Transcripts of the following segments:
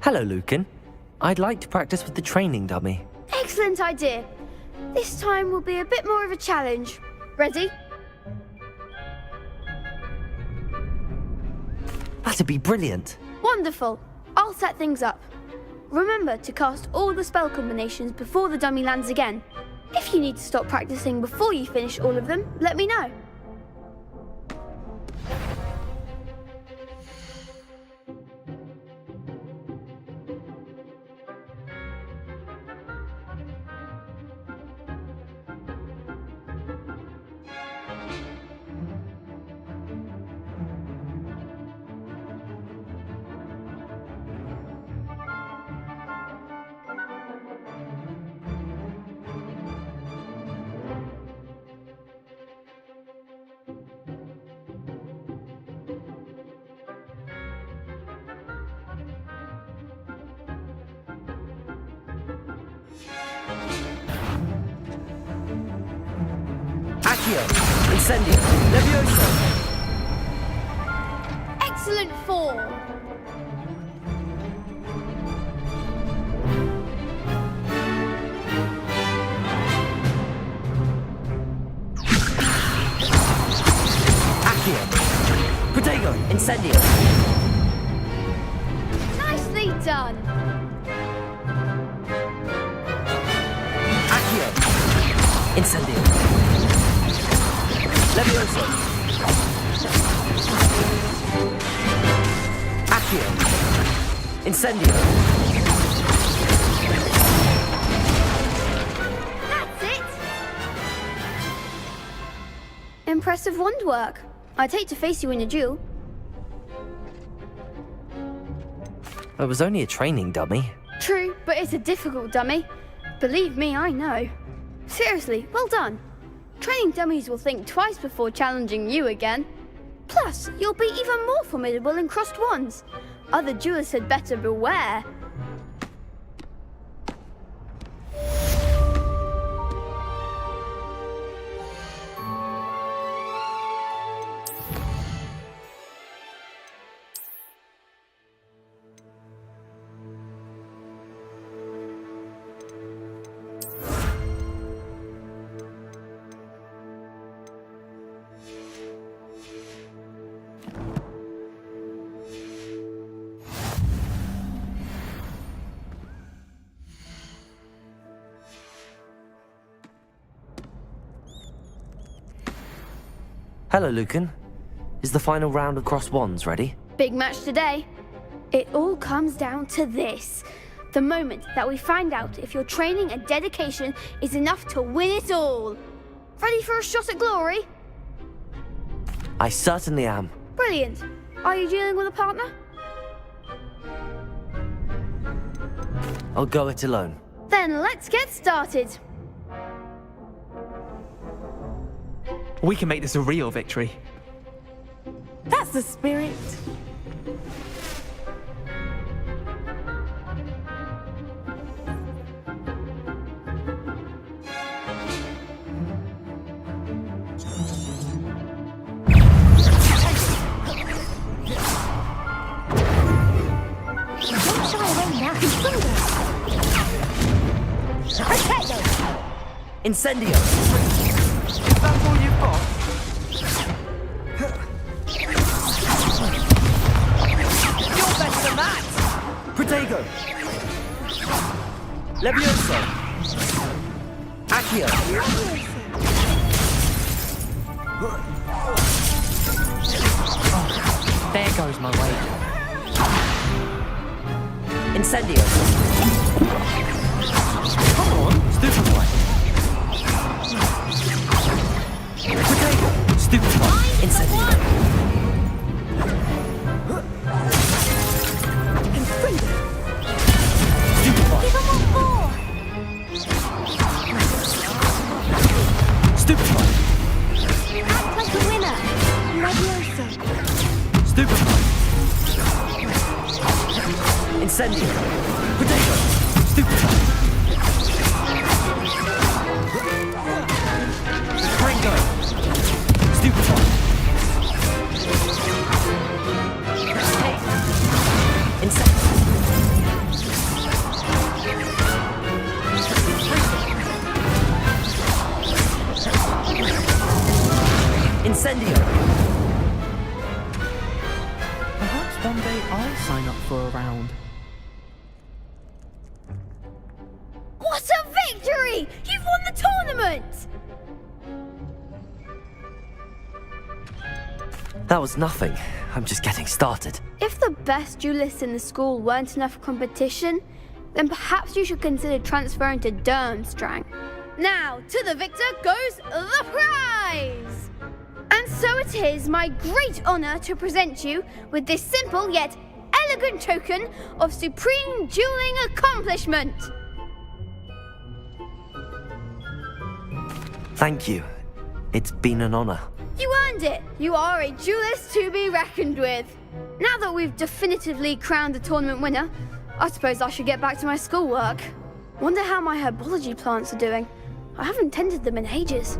Hello, Lucan. I'd like to practice with the training dummy. Excellent idea. This time will be a bit more of a challenge. Ready? That'd be brilliant. Wonderful. I'll set things up. Remember to cast all the spell combinations before the dummy lands again. If you need to stop practicing before you finish all of them, let me know. Accio! Incendio! Levioso! Excellent form. Accio! Protego! Incendio! Nicely done. Accio! Incendio! Levioso! Accio! Incendio! That's it. Impressive wand work. I'd hate to face you in a duel. It was only a training dummy. True, but it's a difficult dummy. Believe me, I know. Seriously, well done. Training dummies will think twice before challenging you again. Plus, you'll be even more formidable in crossed wands. Other duelists had better beware. Hello, Lucan. Is the final round of crossed wands ready? Big match today. It all comes down to this. The moment that we find out if your training and dedication is enough to win it all. Ready for a shot at glory? I certainly am. Brilliant. Are you dealing with a partner? I'll go it alone. Then let's get started. We can make this a real victory. That's the spirit. Don't shy away now. Protego! Incendio! That's all you've got? You're better than that! Protego! Levioso! Accio! There goes my wager. Incendio! Come on! Stupefy! Protego! Stupefy! Incendio! Stupefy! Give him one more! Stupefy! Act like a winner! Levioso! Stupefy! Incendio! Protego! Stupefy! Ringo! Stupefy! Incendio! Incendio! Perhaps one day I'll sign up for a round. What a victory! You've won the tournament! That was nothing. I'm just getting started. If the best duelists in the school weren't enough competition, then perhaps you should consider transferring to Durmstrang. Now, to the victor goes the prize! And so it is my great honor to present you with this simple yet elegant token of supreme dueling accomplishment. Thank you. It's been an honor. You earned it. You are a duelist to be reckoned with. Now that we've definitively crowned the tournament winner, I suppose I should get back to my schoolwork. Wonder how my herbology plants are doing. I haven't tended them in ages.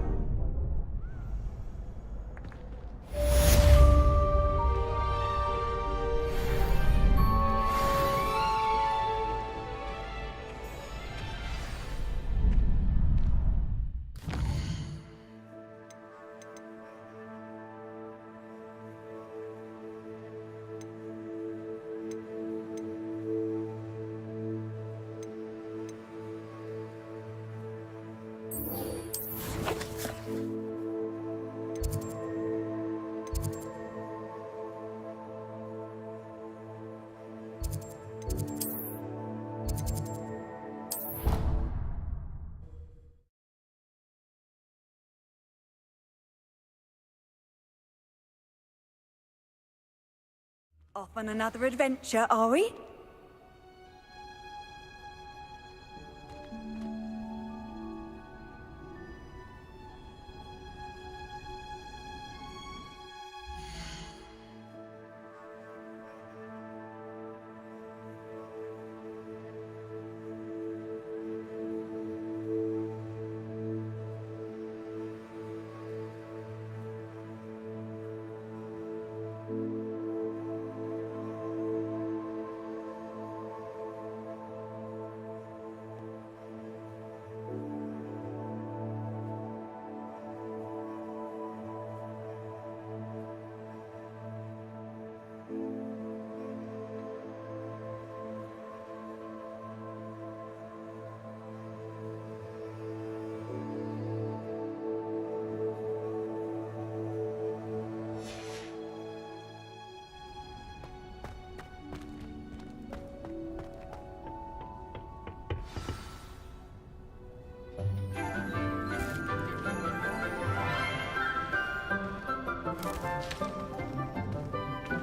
Off on another adventure, are we?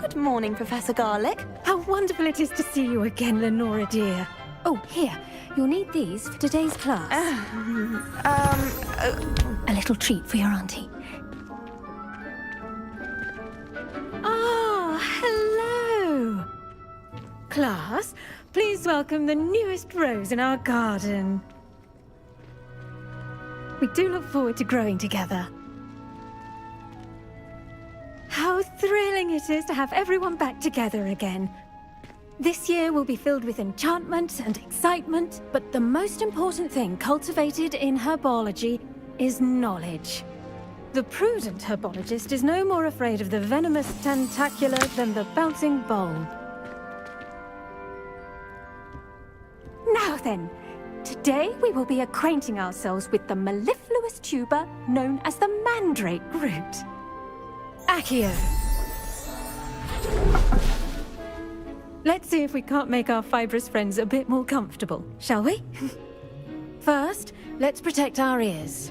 Good morning, Professor Garlick. How wonderful it is to see you again, Lenora dear. Oh, here. You'll need these for today's class. A little treat for your auntie. Ah, hello. Class, please welcome the newest rose in our garden. We do look forward to growing together. How thrilling it is to have everyone back together again. This year will be filled with enchantment and excitement, but the most important thing cultivated in herbology is knowledge. The prudent herbologist is no more afraid of the venomous tentacula than the bouncing bulb. Now then, today we will be acquainting ourselves with the mellifluous tuber known as the mandrake root. Accio. Let's see if we can't make our fibrous friends a bit more comfortable, shall we? First, let's protect our ears.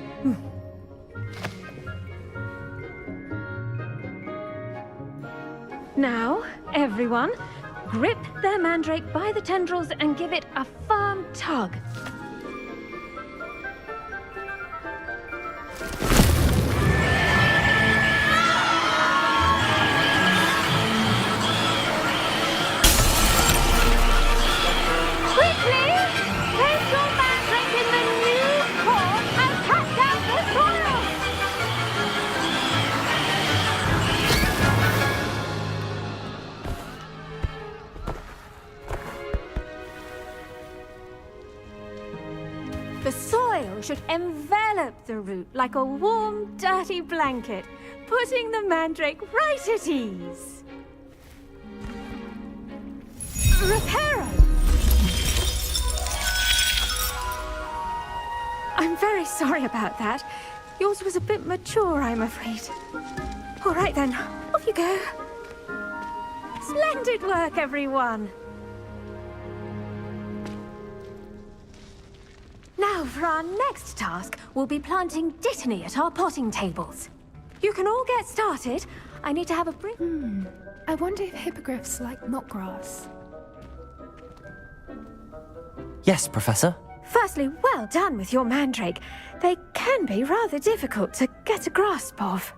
Now, everyone, grip their mandrake by the tendrils and give it a firm tug. The soil should envelop the root like a warm, dirty blanket. putting the mandrake right at ease. Reparo! I'm very sorry about that. Yours was a bit mature, I'm afraid. All right then, off you go. Splendid work, everyone! Now, for our next task, we'll be planting Dittany at our potting tables. You can all get started. I need to have a break. I wonder if hippogriffs like knotgrass. Yes, Professor. Firstly, well done with your mandrake. They can be rather difficult to get a grasp of.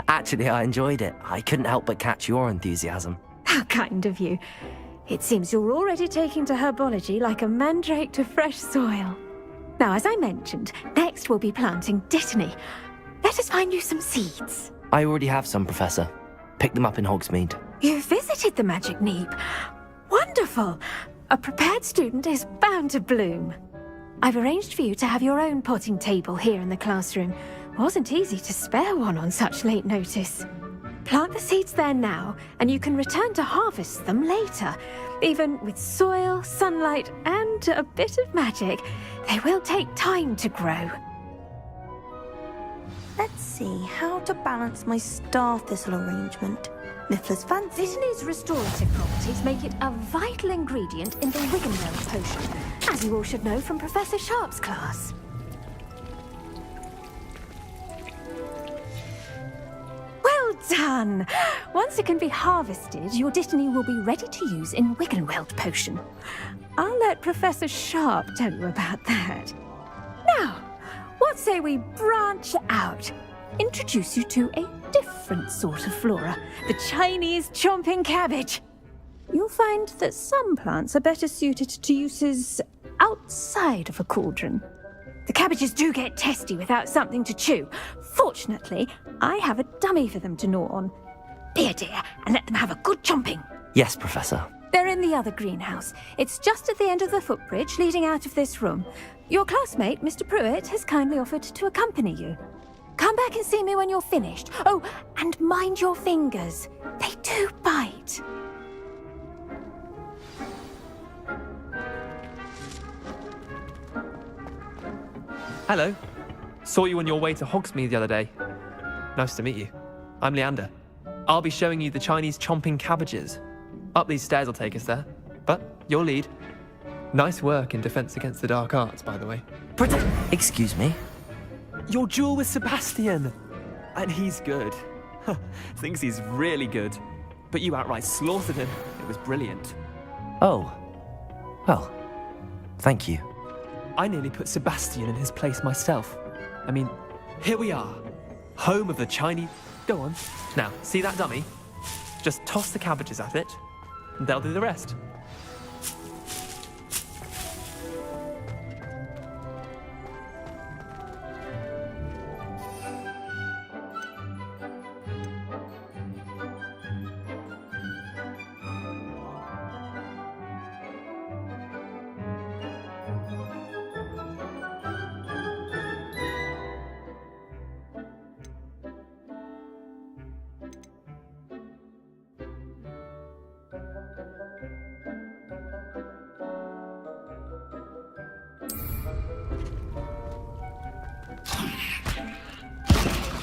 Actually, I enjoyed it. I couldn't help but catch your enthusiasm. How kind of you. It seems you're already taking to herbology like a mandrake to fresh soil. Now, as I mentioned, next we'll be planting Dittany. Let us find you some seeds. I already have some, Professor. Picked them up in Hogsmeade. You visited the Magic Neep. Wonderful! A prepared student is bound to bloom. I've arranged for you to have your own potting table here in the classroom. Wasn't easy to spare one on such late notice. Plant the seeds there now, and you can return to harvest them later. Even with soil, sunlight, and a bit of magic, they will take time to grow. Let's see how to balance my star thistle arrangement. Niffler's fancy. Dittany's restorative properties make it a vital ingredient in the Wiggenweld potion, as you all should know from Professor Sharp's class. Well done! Once it can be harvested, your Dittany will be ready to use in Wiggenweld potion. I'll let Professor Sharp tell you about that. Now, what say we branch out? Introduce you to a different sort of flora, the Chinese chomping cabbage. You'll find that some plants are better suited to uses outside of a cauldron. The cabbages do get testy without something to chew. Fortunately, I have a dummy for them to gnaw on. Be a dear and let them have a good chomping. Yes, Professor. They're in the other greenhouse. It's just at the end of the footbridge leading out of this room. Your classmate, Mr. Pruitt, has kindly offered to accompany you. Come back and see me when you're finished. Oh, and mind your fingers. They do bite. Hello. Saw you on your way to Hogsmeade the other day. Nice to meet you. I'm Leander. I'll be showing you the Chinese chomping cabbages. Up these stairs will take us there. But you'll lead. Nice work in Defense Against the Dark Arts, by the way. Excuse me? Your duel with Sebastian! And he's good. Thinks he's really good. But you outright slaughtered him. It was brilliant. Oh. Well, thank you. I nearly put Sebastian in his place myself. I mean, here we are. Home of the Chinese... Go on. Now, see that dummy? Just toss the cabbages at it, and they'll do the rest.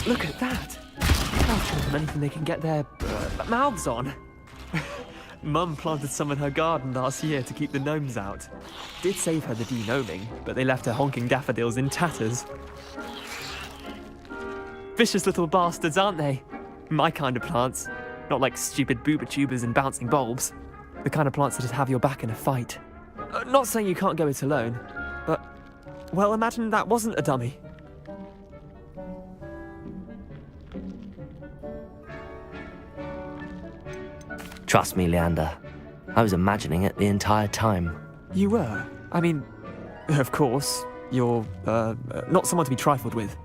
Look at that! I'll show them anything they can get their mouths on. Mum planted some in her garden last year to keep the gnomes out. Did save her the de-gnoming, but they left her honking daffodils in tatters. Vicious little bastards, aren't they? My kind of plants. Not like stupid booba tubers and bouncing bulbs. The kind of plants that just have your back in a fight. Not saying you can't go it alone, but... Well, imagine that wasn't a dummy. Trust me, Leander. I was imagining it the entire time. You were? I mean, of course, you're, not someone to be trifled with.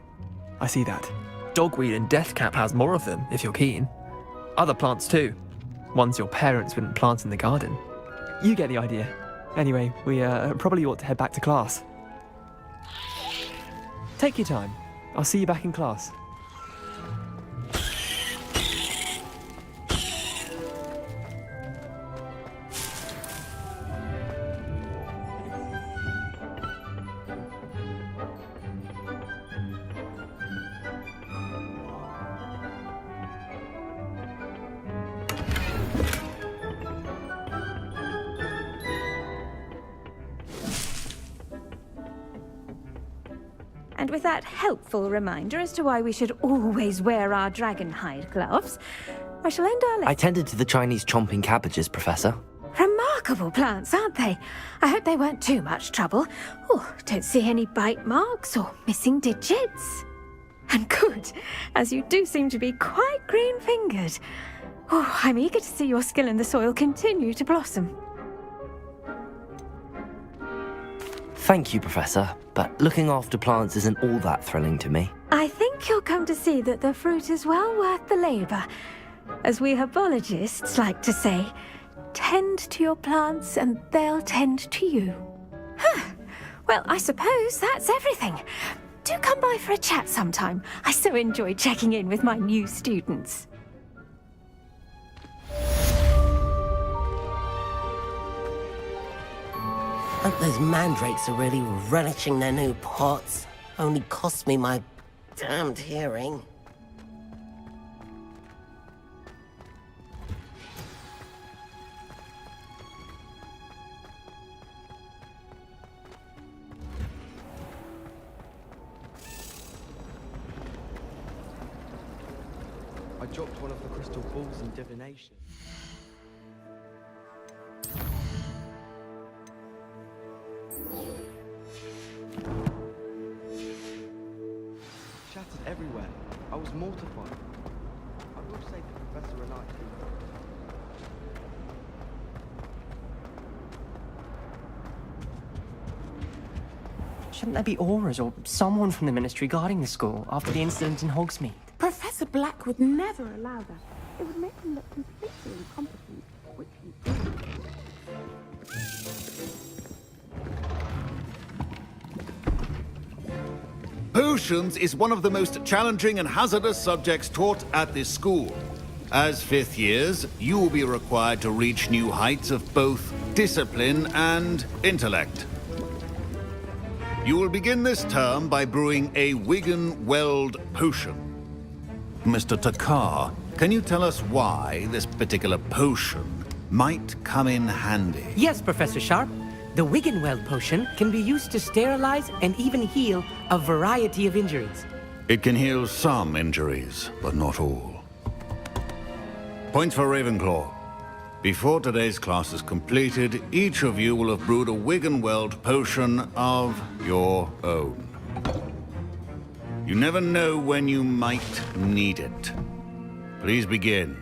I see that. Dogweed and deathcap has more of them, if you're keen. Other plants too. Ones your parents wouldn't plant in the garden. You get the idea. Anyway, we, probably ought to head back to class. Take your time. I'll see you back in class. And with that helpful reminder as to why we should always wear our dragon hide gloves, I shall end our I lesson. tended to the Chinese chomping cabbages, Professor. Remarkable plants, aren't they? I hope they weren't too much trouble. Oh, don't see any bite marks or missing digits. And good, as you do seem to be quite green-fingered. Oh, I'm eager to see your skill in the soil continue to blossom. Thank you, Professor, but looking after plants isn't all that thrilling to me. I think you'll come to see that the fruit is well worth the labour. As we herbologists like to say, tend to your plants and they'll tend to you. Huh. Well, I suppose that's everything. Do come by for a chat sometime. I so enjoy checking in with my new students. Hope those mandrakes are really relishing their new pots. Only cost me my damned hearing. I dropped one of the crystal balls in divination. Shattered everywhere. I was mortified. I will say the Professor and I Shouldn't there be auras or someone from the Ministry guarding the school after the incident in Hogsmeade? Professor Black would never allow that. It would make him look completely incompetent, which he did. Potions is one of the most challenging and hazardous subjects taught at this school. As fifth years, you will be required to reach new heights of both discipline and intellect. You will begin this term by brewing a Wigan-Weld potion. Mr. Takar, can you tell us why this particular potion might come in handy? Yes, Professor Sharp. The Wiggenweld potion can be used to sterilize and even heal a variety of injuries. It can heal some injuries, but not all. Points for Ravenclaw. Before today's class is completed, each of you will have brewed a Wiggenweld potion of your own. You never know when you might need it. Please begin.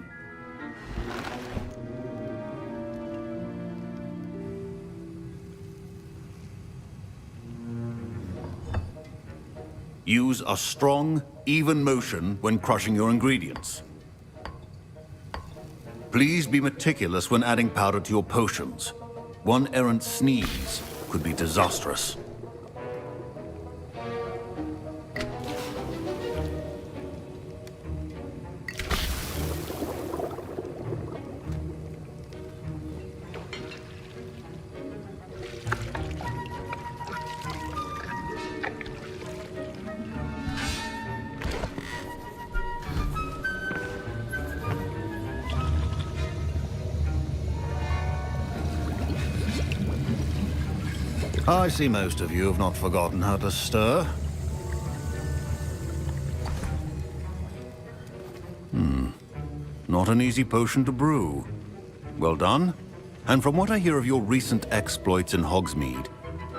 Use a strong, even motion when crushing your ingredients. Please be meticulous when adding powder to your potions. One errant sneeze could be disastrous. I see most of you have not forgotten how to stir. Not an easy potion to brew. Well done. And from what I hear of your recent exploits in Hogsmeade,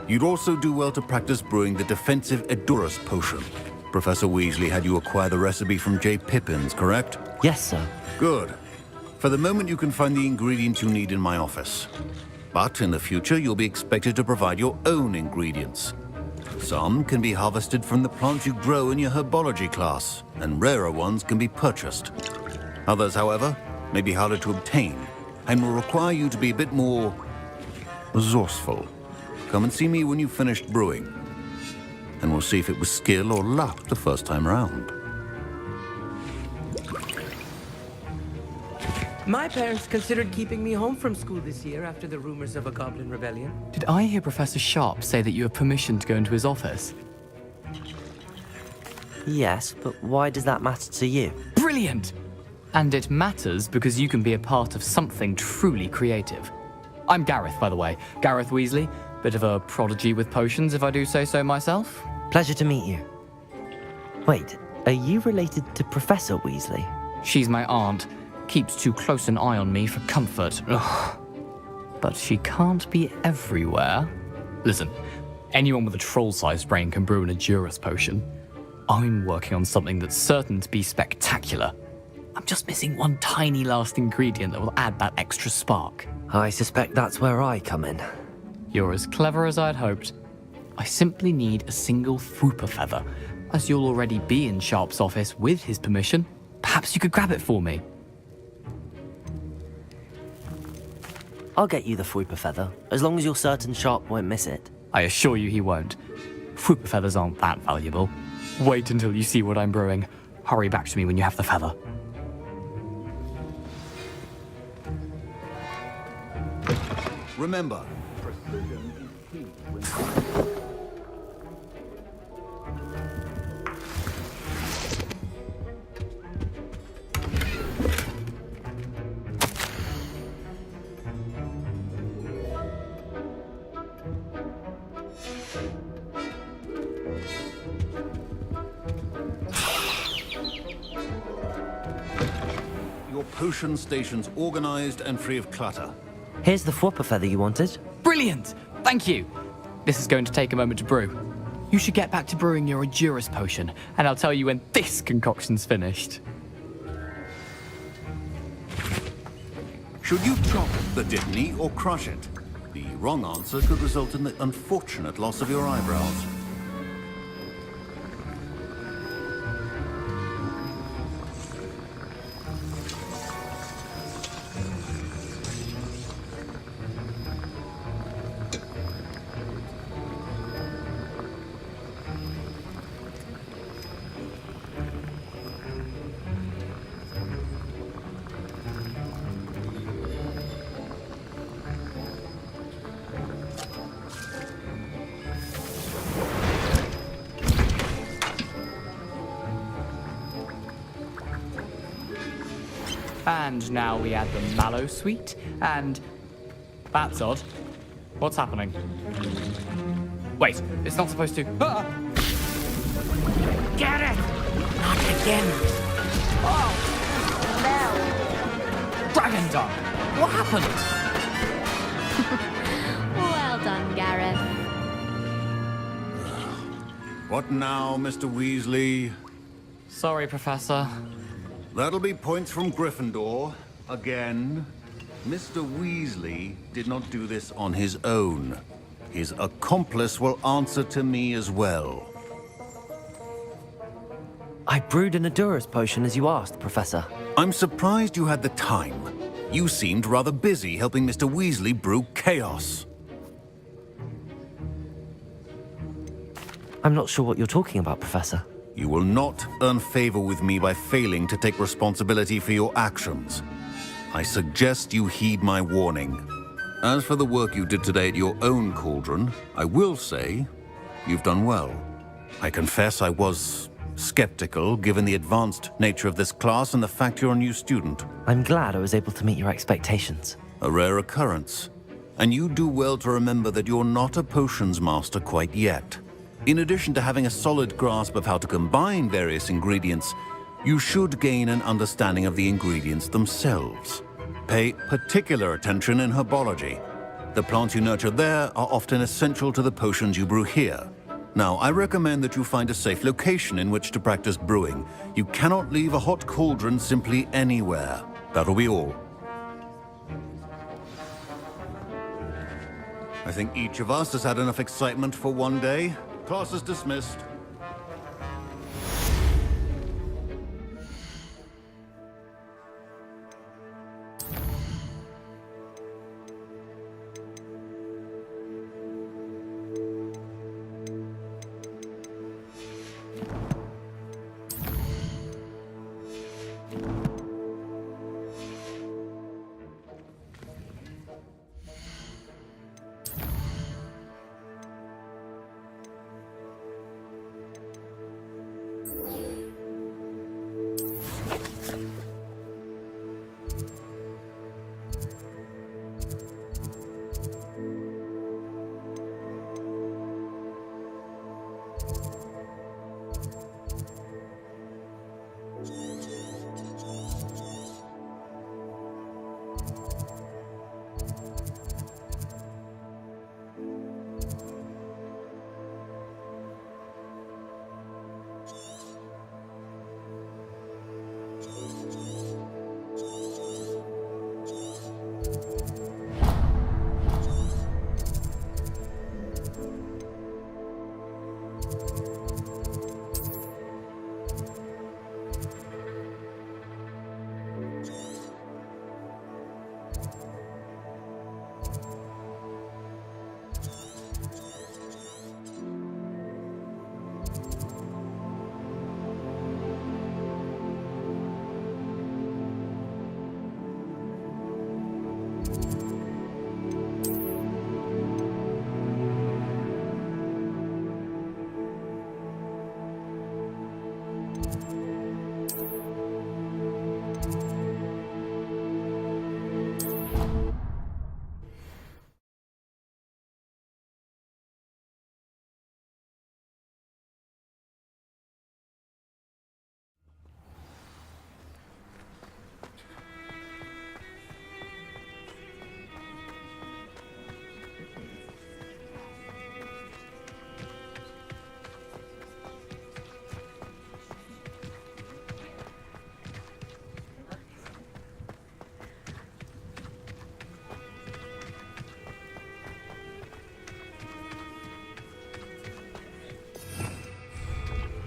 you'd also do well to practice brewing the defensive Edurus potion. Professor Weasley had you acquire the recipe from J. Pippins, correct? Yes, sir. Good. For the moment, you can find the ingredients you need in my office. But in the future, you'll be expected to provide your own ingredients. Some can be harvested from the plants you grow in your herbology class, and rarer ones can be purchased. Others, however, may be harder to obtain, and will require you to be a bit more resourceful. Come and see me when you've finished brewing. and we'll see if it was skill or luck the first time round. My parents considered keeping me home from school this year after the rumors of a goblin rebellion. Did I hear Professor Sharp say that you have permission to go into his office? Yes, but why does that matter to you? Brilliant! And it matters because you can be a part of something truly creative. I'm Gareth, by the way. Gareth Weasley. Bit of a prodigy with potions, if I do say so myself. Pleasure to meet you. Wait, are you related to Professor Weasley? She's my aunt. Keeps too close an eye on me for comfort. Ugh. But she can't be everywhere. Listen, anyone with a troll-sized brain can brew an Adurus potion. I'm working on something that's certain to be spectacular. I'm just missing one tiny last ingredient that will add that extra spark. I suspect that's where I come in. You're as clever as I'd hoped. I simply need a single Fwooper feather. As you'll already be in Sharp's office with his permission, perhaps you could grab it for me. I'll get you the Fwooper feather, as long as you're certain Sharp won't miss it. I assure you he won't. Fwooper feathers aren't that valuable. Wait until you see what I'm brewing. Hurry back to me when you have the feather. Remember, precision is key. Your potion station's organized and free of clutter. Here's the Fwooper feather you wanted. Brilliant! Thank you! This is going to take a moment to brew. You should get back to brewing your Adurus potion, and I'll tell you when this concoction's finished. Should you chop the Dittany or crush it? The wrong answer could result in the unfortunate loss of your eyebrows. And now we add the mallow sweet, and... That's odd. What's happening? Wait, it's not supposed to... Ah! Get it! Not again. Oh! No! Dragon Dog! What happened? Well done, Gareth. What now, Mr. Weasley? Sorry, Professor. That'll be points from Gryffindor. Again. Mr. Weasley did not do this on his own. His accomplice will answer to me as well. I brewed an Adurus potion as you asked, Professor. I'm surprised you had the time. You seemed rather busy helping Mr. Weasley brew chaos. I'm not sure what you're talking about, Professor. You will not earn favor with me by failing to take responsibility for your actions. I suggest you heed my warning. As for the work you did today at your own cauldron, I will say you've done well. I confess I was skeptical given the advanced nature of this class and the fact you're a new student. I'm glad I was able to meet your expectations. A rare occurrence. And you do well to remember that you're not a potions master quite yet. In addition to having a solid grasp of how to combine various ingredients, you should gain an understanding of the ingredients themselves. Pay particular attention in herbology. The plants you nurture there are often essential to the potions you brew here. Now, I recommend that you find a safe location in which to practice brewing. You cannot leave a hot cauldron simply anywhere. That'll be all. I think each of us has had enough excitement for one day. Class is dismissed.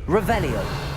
Revelio.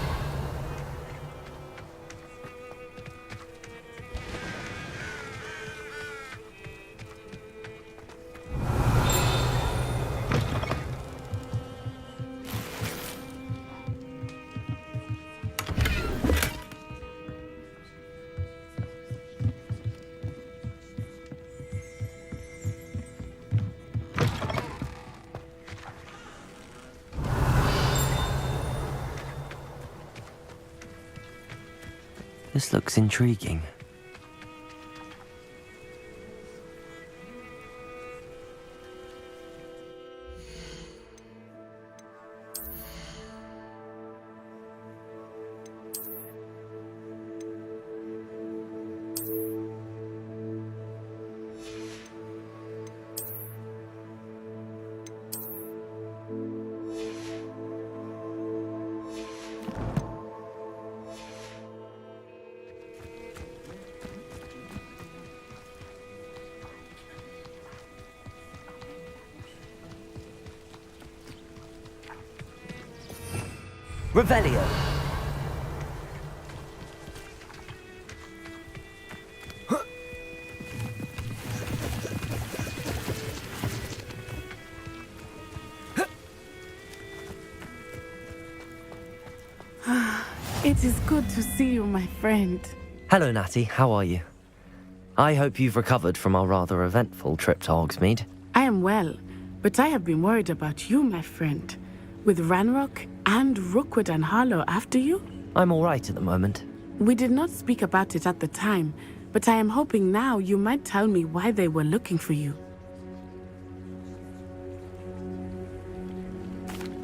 This looks intriguing. Revelio. It is good to see you, my friend. Hello, Natty. How are you? I hope you've recovered from our rather eventful trip to Hogsmeade. I am well, but I have been worried about you, my friend. With Ranrock and Rookwood and Harlow after you? I'm all right at the moment. We did not speak about it at the time, but I am hoping now you might tell me why they were looking for you.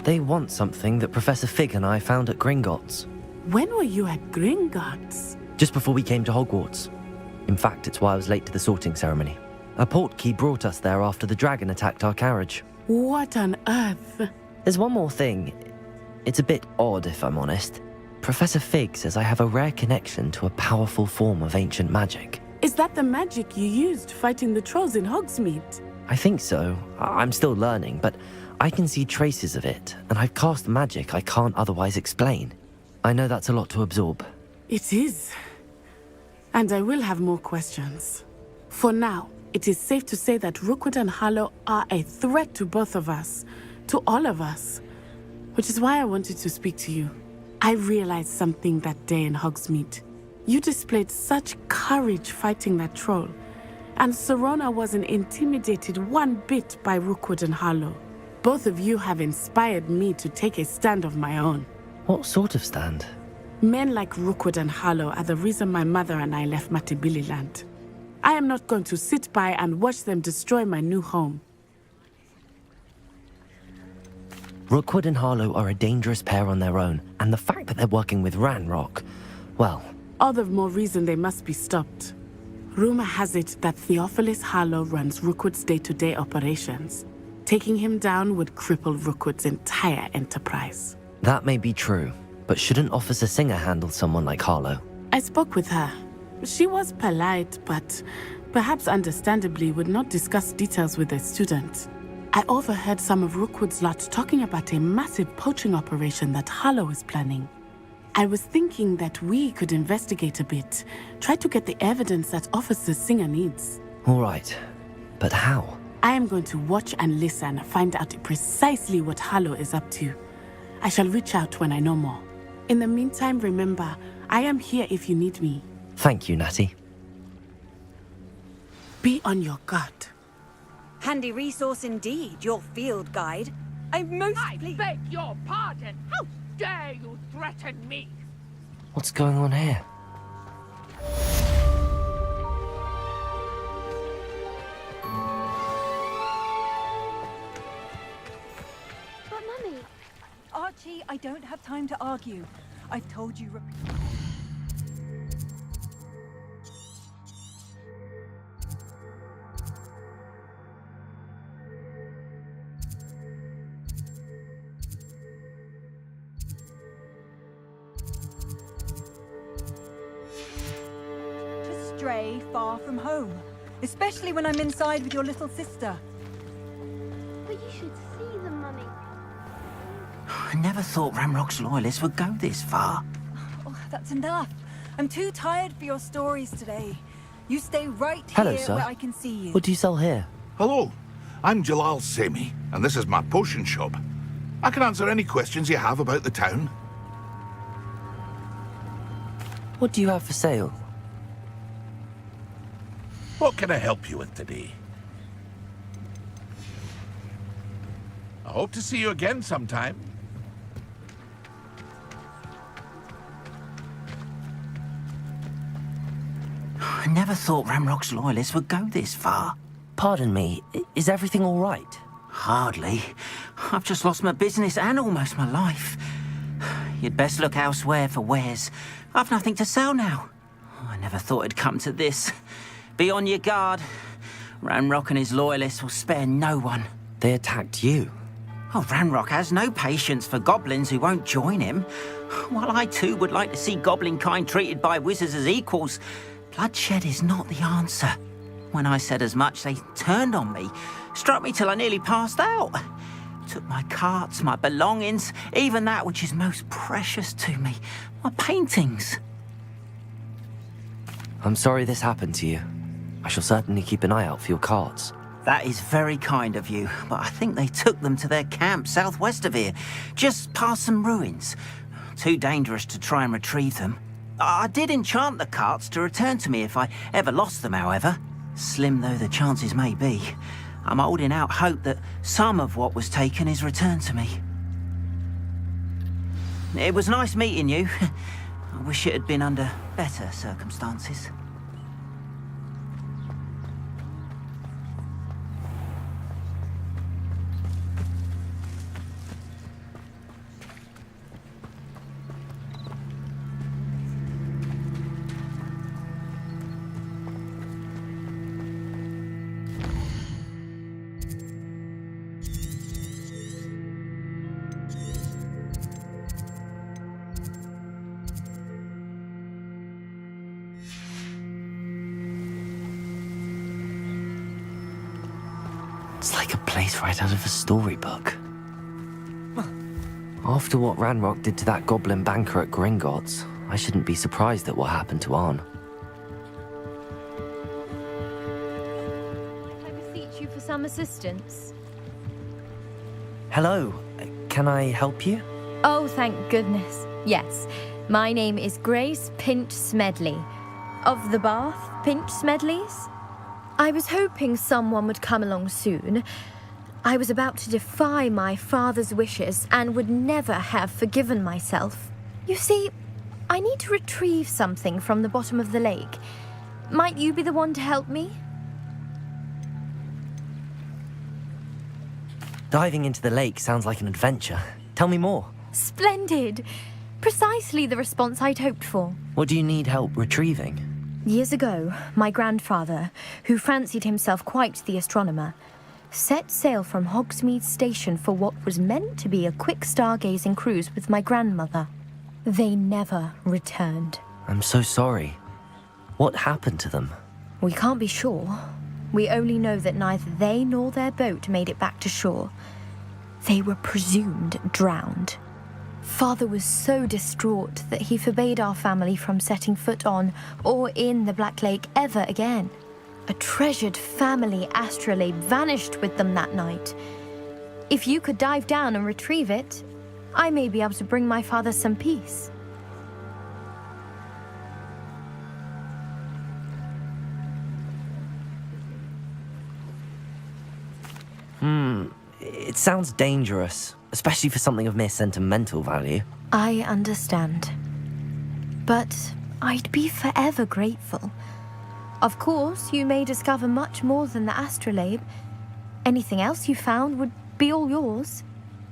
They want something that Professor Fig and I found at Gringotts. When were you at Gringotts? Just before we came to Hogwarts. In fact, it's why I was late to the sorting ceremony. A portkey brought us there after the dragon attacked our carriage. What on earth? There's one more thing. It's a bit odd, if I'm honest. Professor Fig says I have a rare connection to a powerful form of ancient magic. Is that the magic you used fighting the trolls in Hogsmeade? I think so. I'm still learning, but I can see traces of it, and I've cast magic I can't otherwise explain. I know that's a lot to absorb. It is. And I will have more questions. For now, it is safe to say that Rookwood and Harlow are a threat to both of us. To all of us. Which is why I wanted to speak to you. I realized something that day in Hogsmeade. You displayed such courage fighting that troll. And Serona wasn't intimidated one bit by Rookwood and Harlow. Both of you have inspired me to take a stand of my own. What sort of stand? Men like Rookwood and Harlow are the reason my mother and I left Matibili land. I am not going to sit by and watch them destroy my new home. Rookwood and Harlow are a dangerous pair on their own, and the fact that they're working with Ranrock, well... All the more reason they must be stopped. Rumor has it that Theophilus Harlow runs Rookwood's day-to-day operations. Taking him down would cripple Rookwood's entire enterprise. That may be true, but shouldn't Officer Singer handle someone like Harlow? I spoke with her. She was polite, but perhaps understandably would not discuss details with a student. I overheard some of Rookwood's lot talking about a massive poaching operation that Harlow is planning. I was thinking that we could investigate a bit, try to get the evidence that Officer Singer needs. All right, but how? I am going to watch and listen, find out precisely what Harlow is up to. I shall reach out when I know more. In the meantime, remember, I am here if you need me. Thank you, Natty. Be on your guard. Handy resource indeed, your field guide. I beg your pardon. How dare you threaten me? What's going on here? But Mummy... Archie, I don't have time to argue. I've told you... stray far from home, especially when I'm inside with your little sister. But you should see them, Mummy. I never thought Ramrock's loyalists would go this far. Oh, that's enough. I'm too tired for your stories today. You stay right Hello, here sir. where I can see you. What do you sell here? Hello, I'm Jalal Semi, and this is my potion shop. I can answer any questions you have about the town. What do you have for sale? What can I help you with today? I hope to see you again sometime. I never thought Ramrock's loyalists would go this far. Pardon me, is everything all right? Hardly. I've just lost my business and almost my life. You'd best look elsewhere for wares. I've nothing to sell now. I never thought it'd come to this. Be on your guard. Ranrock and his loyalists will spare no one. They attacked you? Oh, Ranrock has no patience for goblins who won't join him. While I too would like to see goblin kind treated by wizards as equals, bloodshed is not the answer. When I said as much, they turned on me, struck me till I nearly passed out. Took my carts, my belongings, even that which is most precious to me, my paintings. I'm sorry this happened to you. I shall certainly keep an eye out for your carts. That is very kind of you, but I think they took them to their camp southwest of here, just past some ruins. Too dangerous to try and retrieve them. I did enchant the carts to return to me if I ever lost them, however. Slim though the chances may be, I'm holding out hope that some of what was taken is returned to me. It was nice meeting you. I wish it had been under better circumstances. It's like a place right out of a storybook. After what Ranrock did to that goblin banker at Gringotts, I shouldn't be surprised at what happened to Arn. I beseech you for some assistance. Hello, can I help you? Oh, thank goodness. Yes. My name is Grace Pinch Smedley. Of the Bath Pinch Smedleys? I was hoping someone would come along soon. I was about to defy my father's wishes and would never have forgiven myself. You see, I need to retrieve something from the bottom of the lake. Might you be the one to help me? Diving into the lake sounds like an adventure. Tell me more. Splendid! Precisely the response I'd hoped for. What do you need help retrieving? Years ago, my grandfather, who fancied himself quite the astronomer, set sail from Hogsmeade Station for what was meant to be a quick stargazing cruise with my grandmother. They never returned. I'm so sorry. What happened to them? We can't be sure. We only know that neither they nor their boat made it back to shore. They were presumed drowned. Father was so distraught that he forbade our family from setting foot on or in the Black Lake ever again. A treasured family astrolabe vanished with them that night. If you could dive down and retrieve it, I may be able to bring my father some peace. It sounds dangerous, especially for something of mere sentimental value. I understand. But I'd be forever grateful. Of course, you may discover much more than the astrolabe. Anything else you found would be all yours.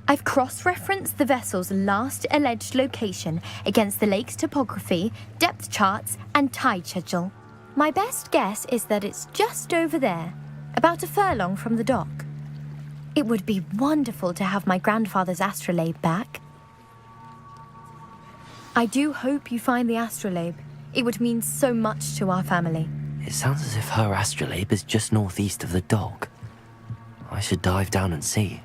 I've cross-referenced the vessel's last alleged location against the lake's topography, depth charts, and tide schedule. My best guess is that it's just over there, about a furlong from the dock. It would be wonderful to have my grandfather's astrolabe back. I do hope you find the astrolabe. It would mean so much to our family. It sounds as if her astrolabe is just northeast of the dock. I should dive down and see.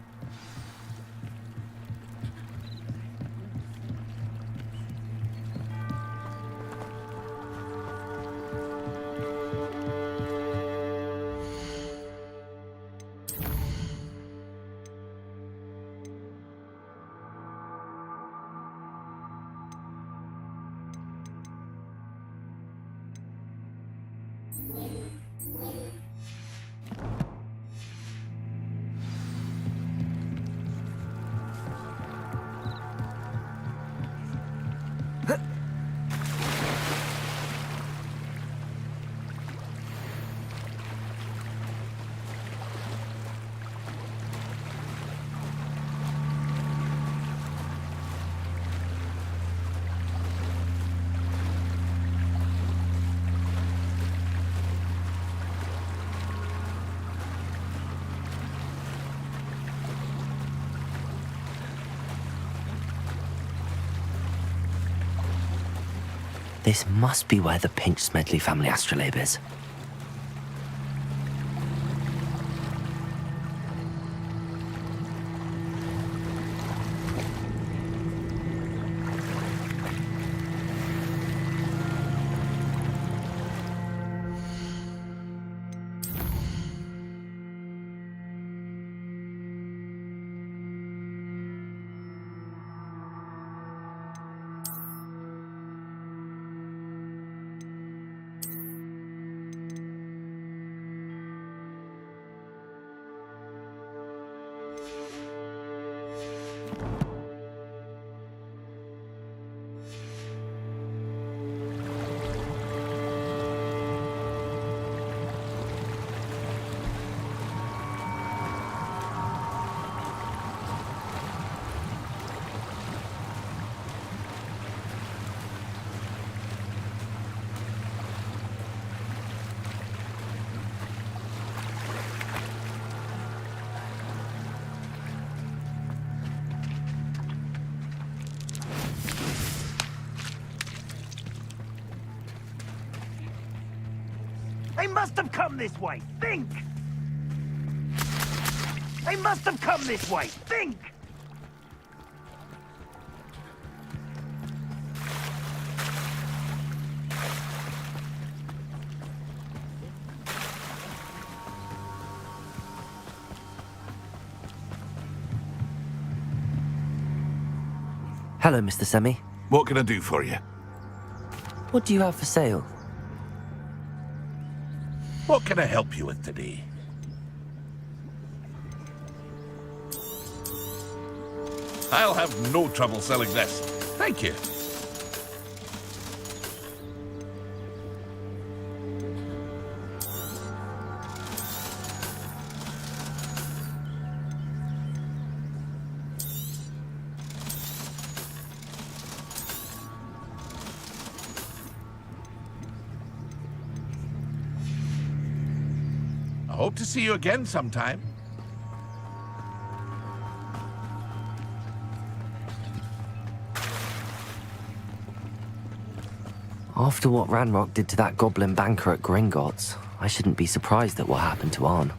This must be where the Pinch Smedley family astrolabe is. They must have come this way. Think! They must have come this way. Think! Hello, Mr. Semi. What can I do for you? What do you have for sale? What can I help you with today? I'll have no trouble selling this. Thank you. I hope to see you again sometime. After what Ranrock did to that goblin banker at Gringotts, I shouldn't be surprised at what happened to Arn.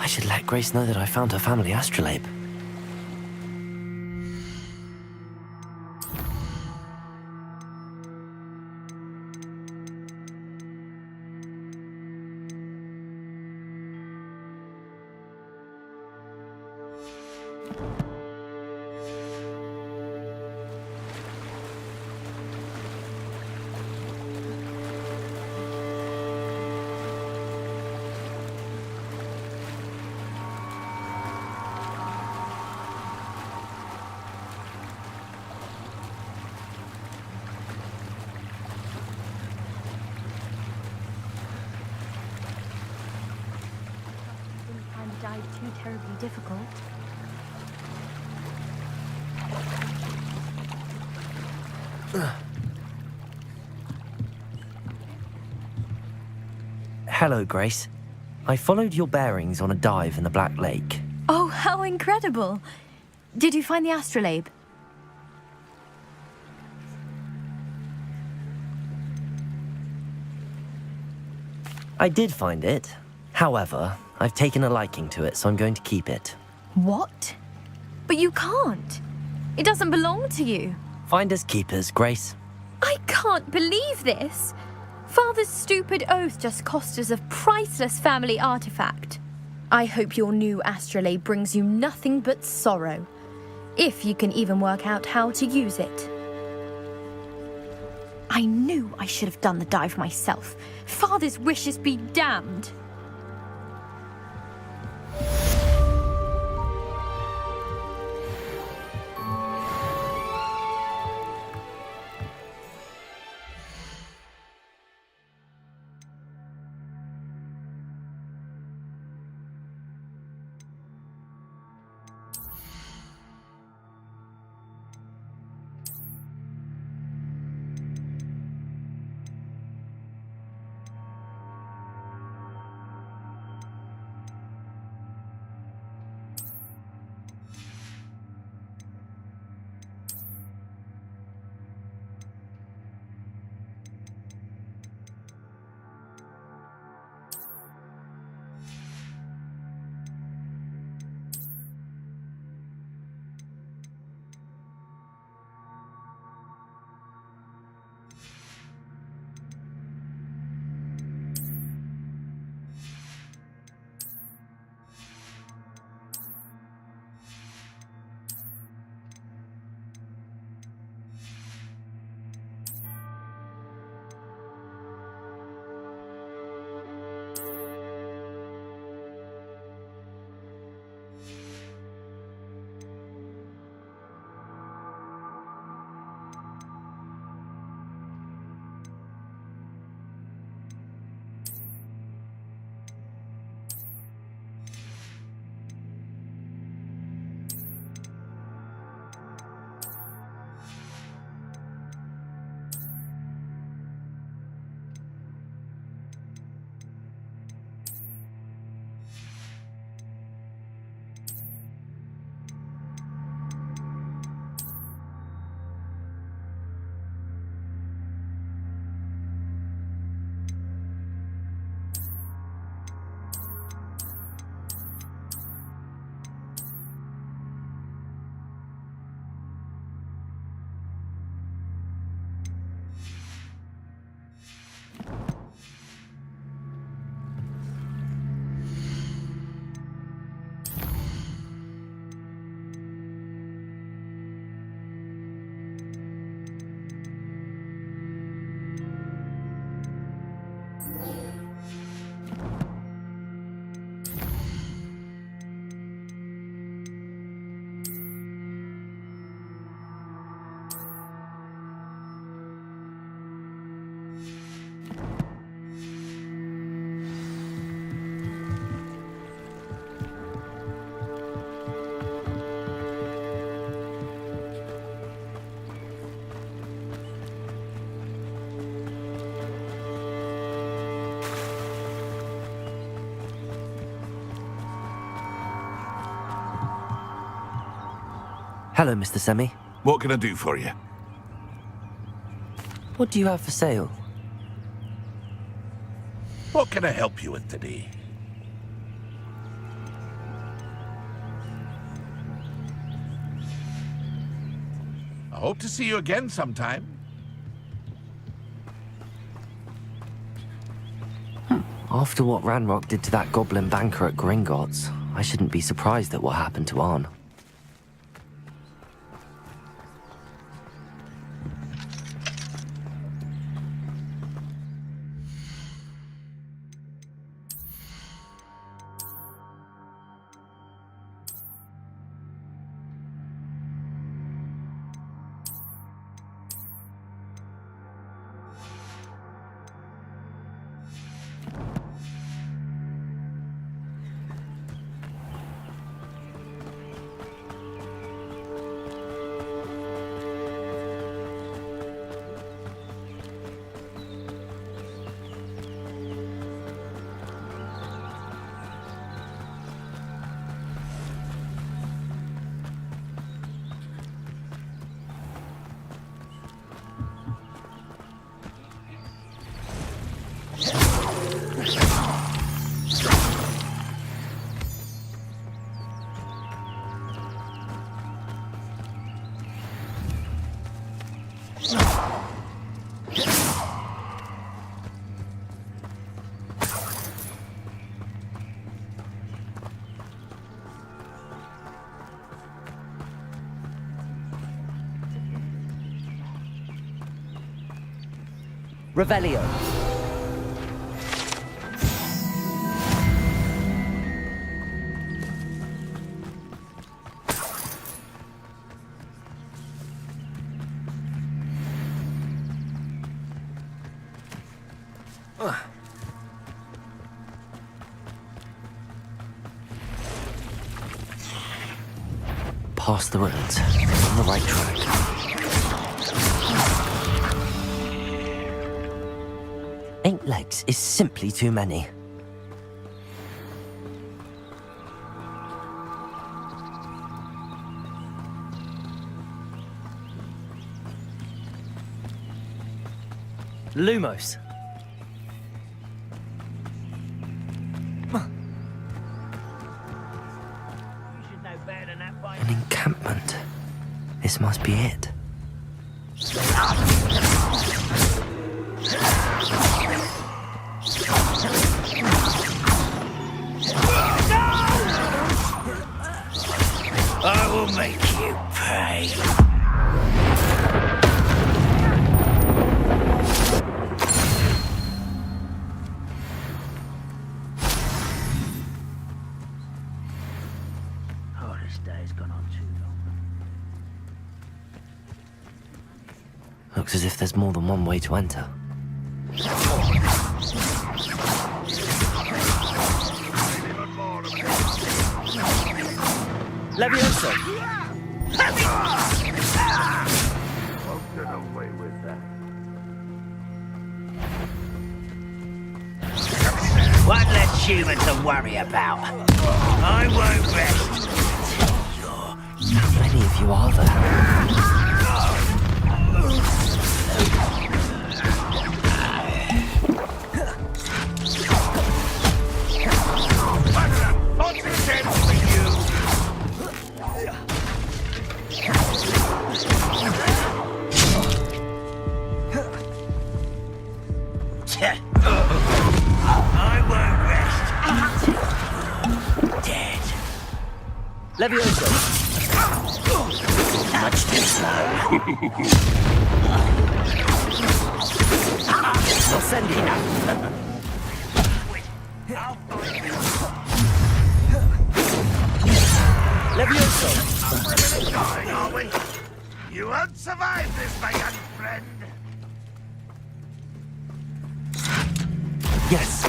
I should let Grace know that I found her family astrolabe. Too terribly difficult. Hello, Grace. I followed your bearings on a dive in the Black Lake. Oh, how incredible! Did you find the astrolabe? I did find it. However, I've taken a liking to it, so I'm going to keep it. What? But you can't. It doesn't belong to you. Finders keepers, Grace. I can't believe this. Father's stupid oath just cost us a priceless family artifact. I hope your new astrolabe brings you nothing but sorrow. If you can even work out how to use it. I knew I should have done the dive myself. Father's wishes be damned. Hello, Mr. Semi. What can I do for you? What do you have for sale? What can I help you with today? Hope to see you again sometime. After what Ranrock did to that goblin banker at Gringotts, I shouldn't be surprised at what happened to Arn. Revelio. Past the ruins. On the right track. 8 legs is simply too many. Lumos. An encampment. This must be it. I will make you pay. Oh, this day's gone on too long. Looks as if there's more than one way to enter. Levioso. Won't get away with that. One less human to worry about. I won't rest. How many of you are there? Levioso. Much too slow. Not sending out. Levioso. We're really dying, are we? You won't survive this, my young friend. Yes.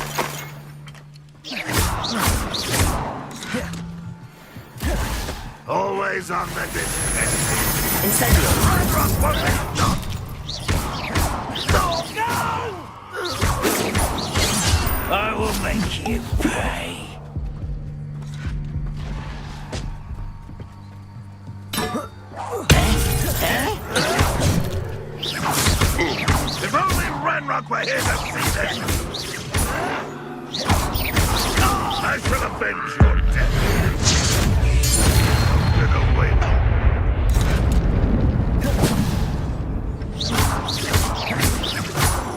Always on the defensive. Incendio. I will make you pay. If only Ranrock were here to see this. I shall avenge your death. Get away.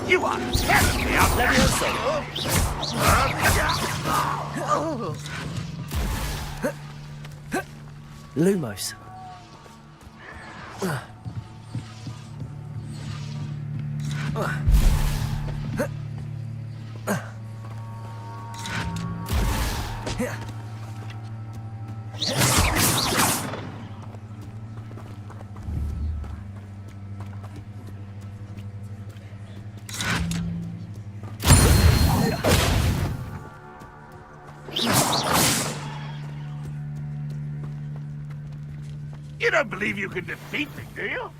You are terribly out there. Lumos. You don't believe you can defeat me, do you?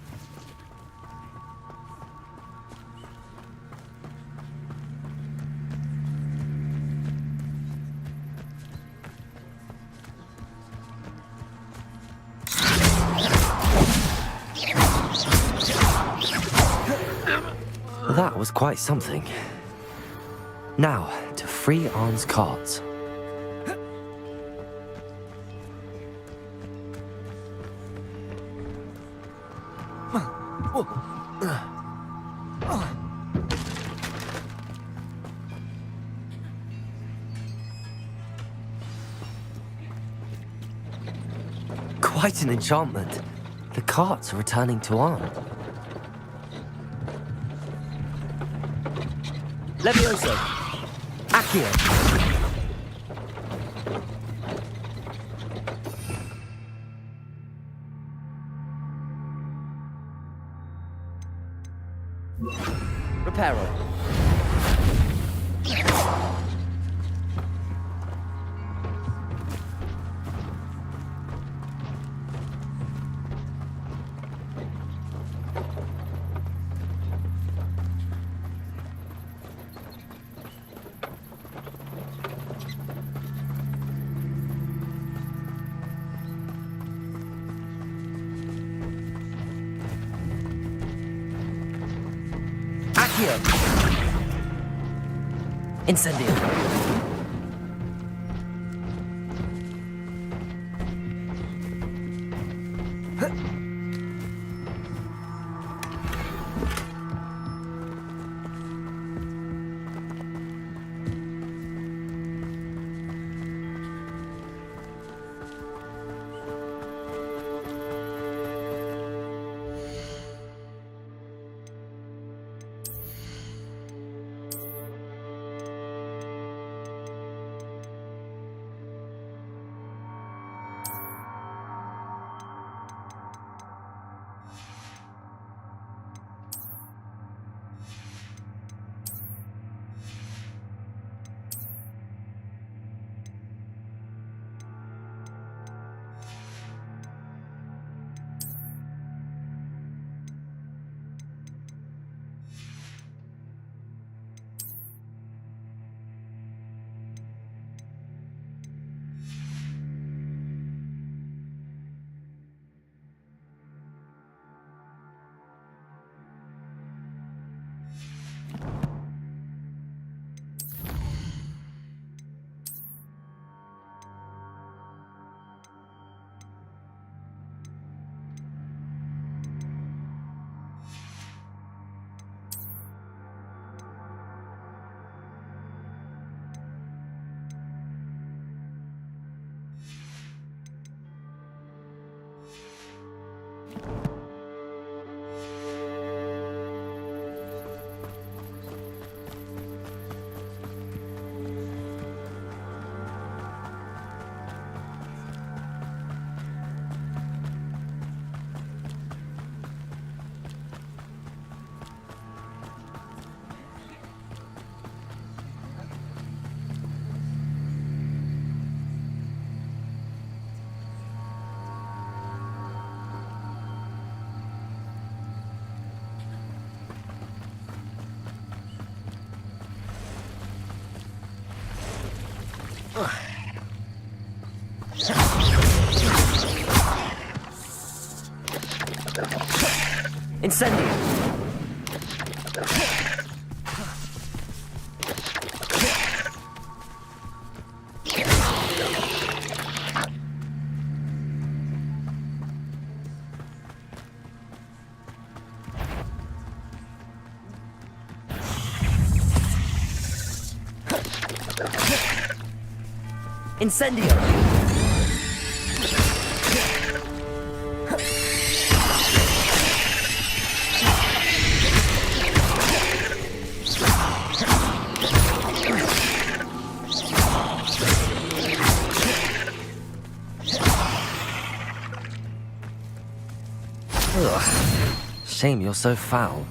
That was quite something. Now, to free Arn's cards. Quite an enchantment. The carts are returning to Arn. Levioso. Accio. Reparo. Incendio. Incendio. Incendio! Ugh. Shame you're so foul.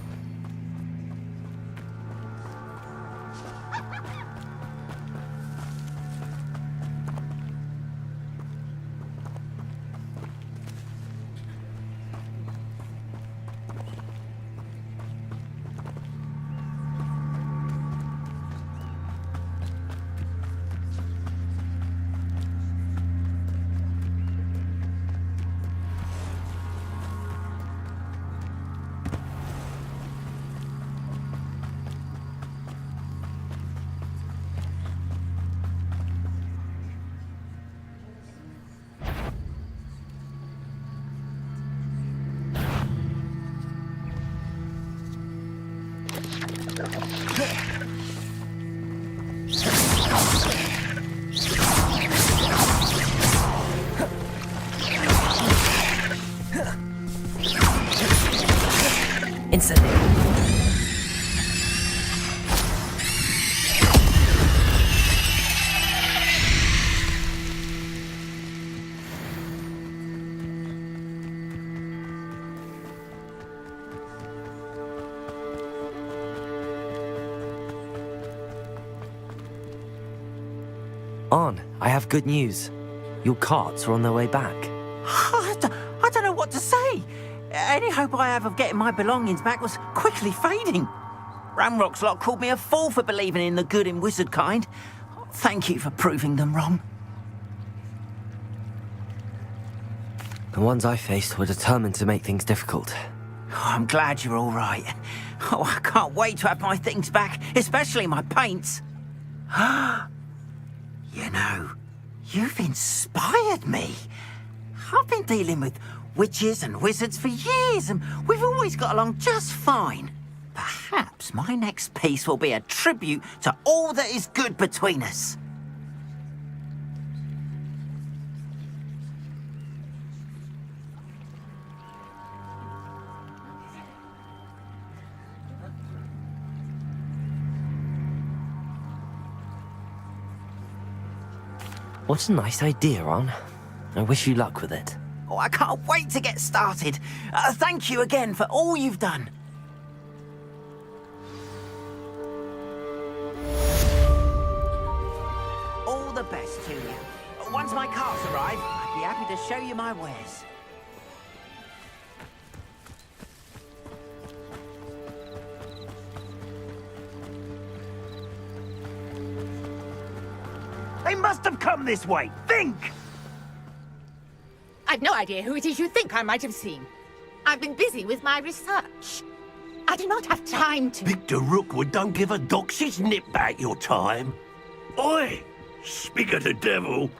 On, I have good news. Your carts are on their way back. I don't know what to say. Any hope I have of getting my belongings back was quickly fading. Ramrock's lot called me a fool for believing in the good in wizard kind. Thank you for proving them wrong. The ones I faced were determined to make things difficult. Oh, I'm glad you're all right. Oh, I can't wait to have my things back, especially my paints. You know, you've inspired me. I've been dealing with witches and wizards for years, and we've always got along just fine. Perhaps my next piece will be a tribute to all that is good between us. What a nice idea, Ron. I wish you luck with it. Oh, I can't wait to get started. Thank you again for all you've done. All the best to you. Once my carts arrive, I'd be happy to show you my wares. They must have come this way. Think! I've no idea who it is you think I might have seen. I've been busy with my research. I do not have time to... Victor Rookwood don't give a doxy's nip back your time. Oi! Speak of the devil.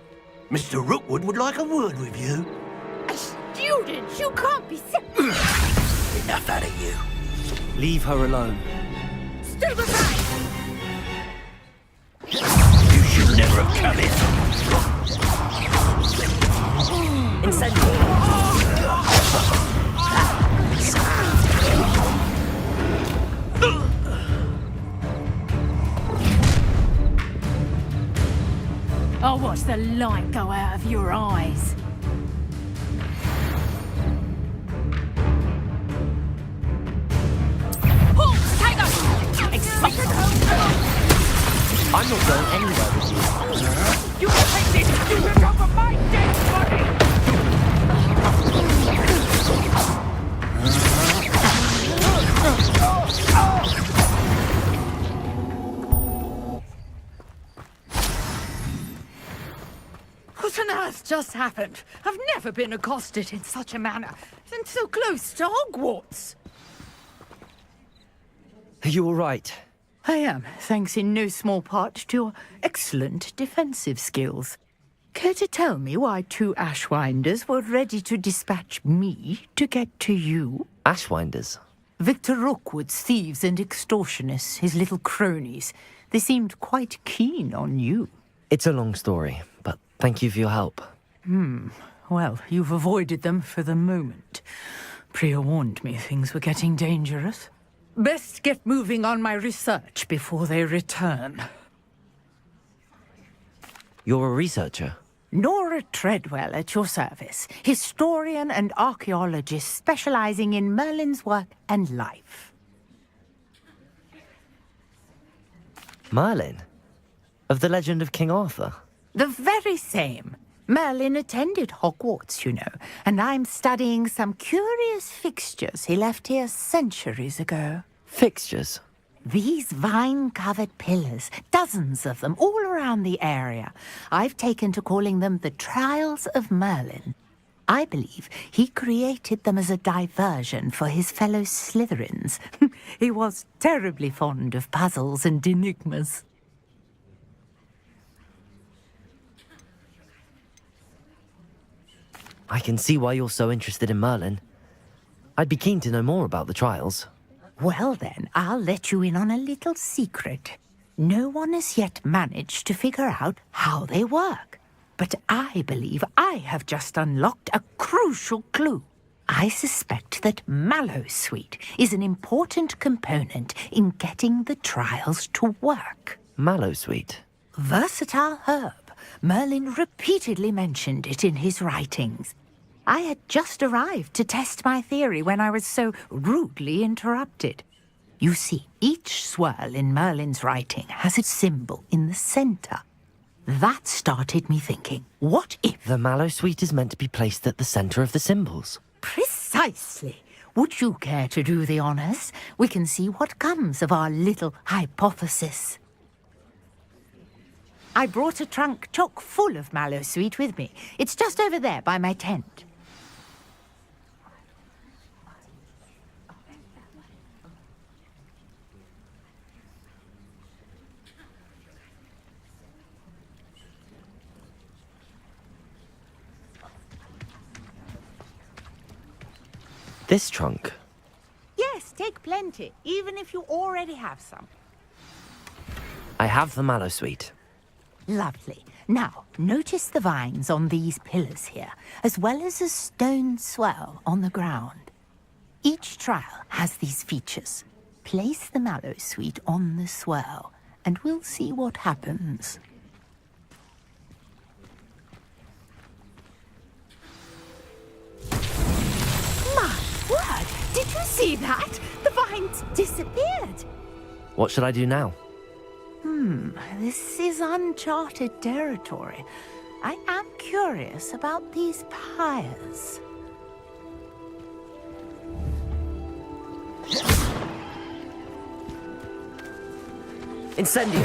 Mr. Rookwood would like a word with you. A student? You can't be sick. Enough out of you. Leave her alone. Stay aside! You should never have come in. Incendio! I'll watch the light go out of your eyes. I'm not going anywhere with you. You will take this student off of my dead body! What on earth just happened? I've never been accosted in such a manner, and so close to Hogwarts. Are you all right? I am, thanks in no small part to your excellent defensive skills. Care to tell me why two Ashwinders were ready to dispatch me to get to you? Ashwinders? Victor Rookwood's thieves and extortionists, his little cronies. They seemed quite keen on you. It's a long story, but thank you for your help. Well, you've avoided them for the moment. Priya warned me things were getting dangerous. Best get moving on my research before they return. You're a researcher? Nora Treadwell at your service, historian and archaeologist specializing in Merlin's work and life. Merlin? Of the legend of King Arthur? The very same. Merlin attended Hogwarts, you know, and I'm studying some curious fixtures he left here centuries ago. Fixtures? These vine-covered pillars, dozens of them, all around the area. I've taken to calling them the Trials of Merlin. I believe he created them as a diversion for his fellow Slytherins. He was terribly fond of puzzles and enigmas. I can see why you're so interested in Merlin. I'd be keen to know more about the trials. Well then, I'll let you in on a little secret. No one has yet managed to figure out how they work. But I believe I have just unlocked a crucial clue. I suspect that Mallowsweet is an important component in getting the trials to work. Mallowsweet? Versatile herb. Merlin repeatedly mentioned it in his writings. I had just arrived to test my theory when I was so rudely interrupted. You see, each swirl in Merlin's writing has its symbol in the center. That started me thinking, what if... The Mallowsweet is meant to be placed at the center of the symbols. Precisely. Would you care to do the honors? We can see what comes of our little hypothesis. I brought a trunk chock full of Mallowsweet with me. It's just over there by my tent. This trunk? Yes, take plenty, even if you already have some. I have the Mallowsweet. Lovely. Now, notice the vines on these pillars here, as well as a stone swell on the ground. Each trial has these features. Place the Mallowsweet on the swell, and we'll see what happens. My word! Did you see that? The vines disappeared! What should I do now? This is uncharted territory. I am curious about these pyres. Incendio!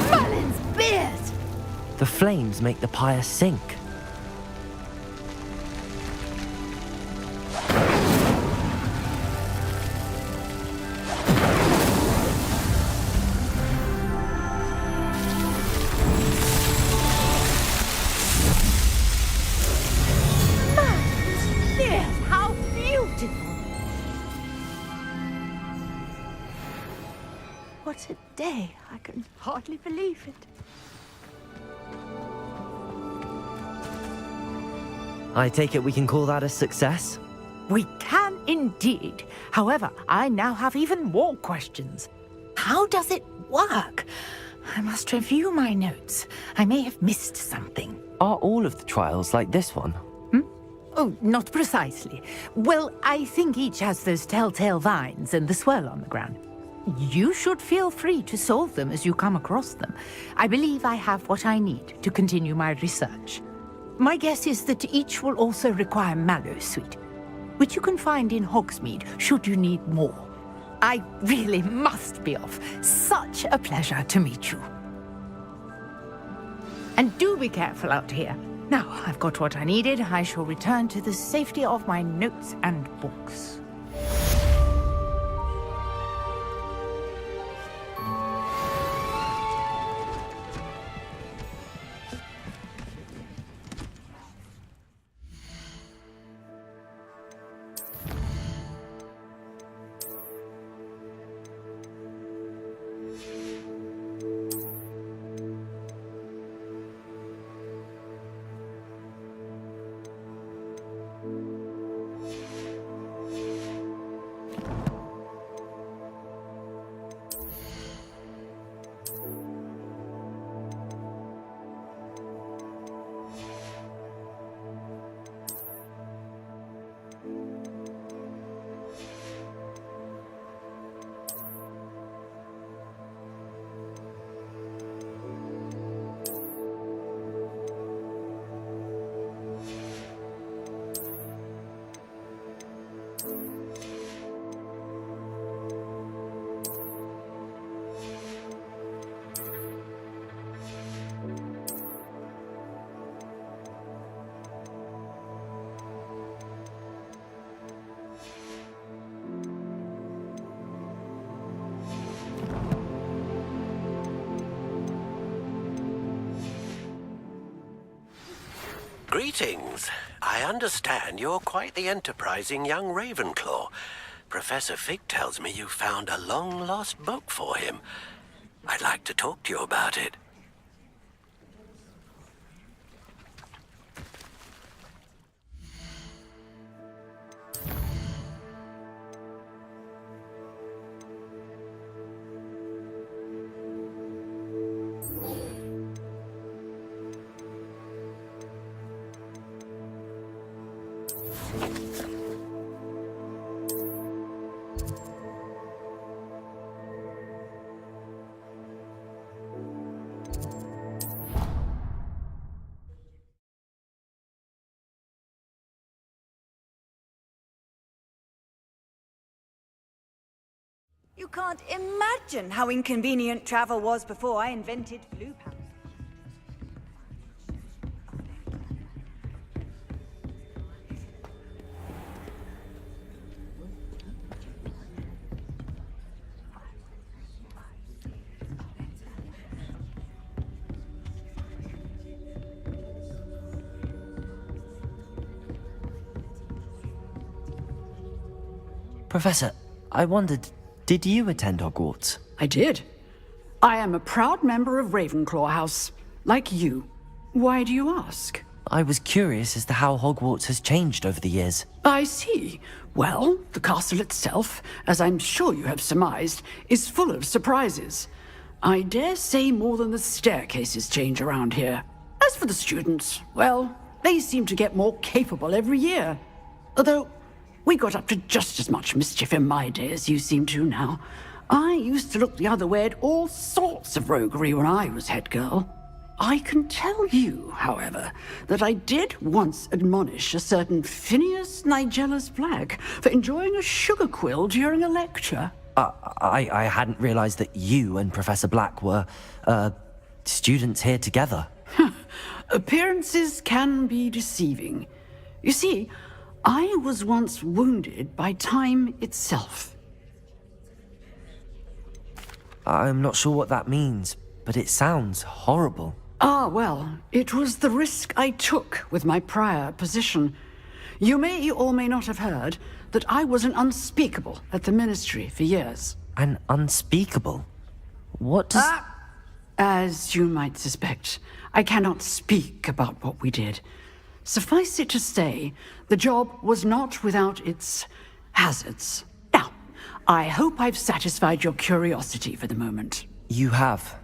Merlin's beard! The flames make the pyre sink. What a day. I can hardly believe it. I take it we can call that a success? We can indeed. However, I now have even more questions. How does it work? I must review my notes. I may have missed something. Are all of the trials like this one? Oh, not precisely. Well, I think each has those telltale vines and the swirl on the ground. You should feel free to solve them as you come across them. I believe I have what I need to continue my research. My guess is that each will also require Mallowsweet, which you can find in Hogsmeade should you need more. I really must be off. Such a pleasure to meet you. And do be careful out here. Now I've got what I needed, I shall return to the safety of my notes and books. Greetings. I understand you're quite the enterprising young Ravenclaw. Professor Fig tells me you found a long-lost book for him. I'd like to talk to you about it. You can't imagine how inconvenient travel was before I invented flu pals. Professor, I wondered, did you attend Hogwarts? I did. I am a proud member of Ravenclaw House, like you. Why do you ask? I was curious as to how Hogwarts has changed over the years. I see. Well, the castle itself, as I'm sure you have surmised, is full of surprises. I dare say more than the staircases change around here. As for the students, well, they seem to get more capable every year. Although, we got up to just as much mischief in my day as you seem to now. I used to look the other way at all sorts of roguery when I was head girl. I can tell you, however, that I did once admonish a certain Phineas Nigellus Black for enjoying a sugar quill during a lecture. I hadn't realized that you and Professor Black were, students here together. Appearances can be deceiving. You see, I was once wounded by time itself. I'm not sure what that means, but it sounds horrible. Ah, well, it was the risk I took with my prior position. You may or may not have heard that I was an unspeakable at the Ministry for years. An unspeakable? What does... As you might suspect, I cannot speak about what we did. Suffice it to say, the job was not without its hazards. Now, I hope I've satisfied your curiosity for the moment. You have.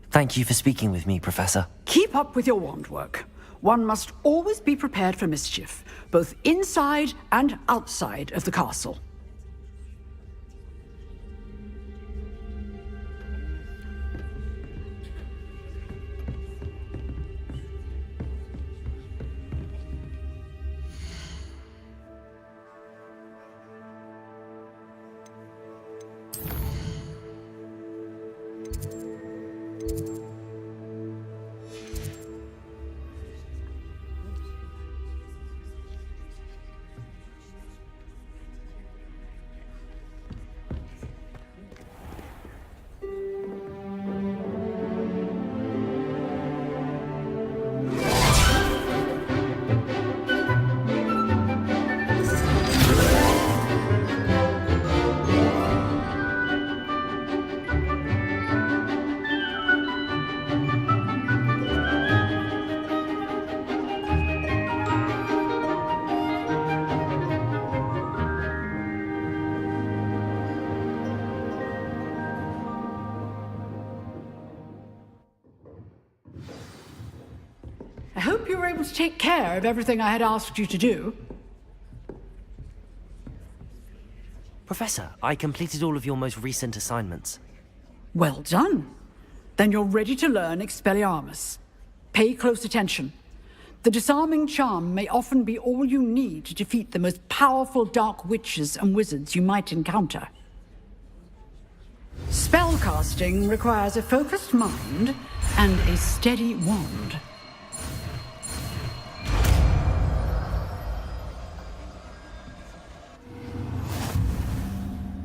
Thank you for speaking with me, Professor. Keep up with your wand work. One must always be prepared for mischief, both inside and outside of the castle. I hope you were able to take care of everything I had asked you to do. Professor, I completed all of your most recent assignments. Well done. Then you're ready to learn Expelliarmus. Pay close attention. The disarming charm may often be all you need to defeat the most powerful dark witches and wizards you might encounter. Spellcasting requires a focused mind and a steady wand.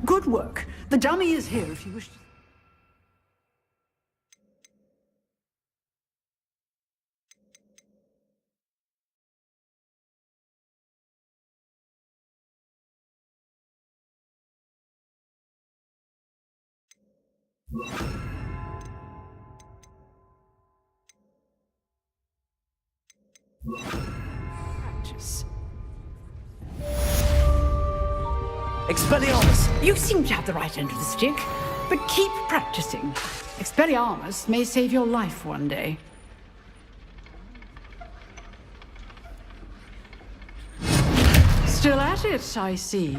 Good work. The dummy is here if you wish to... Practice. Expelliarmus! You seem to have the right end of the stick, but keep practicing. Expelliarmus may save your life one day. Still at it, I see.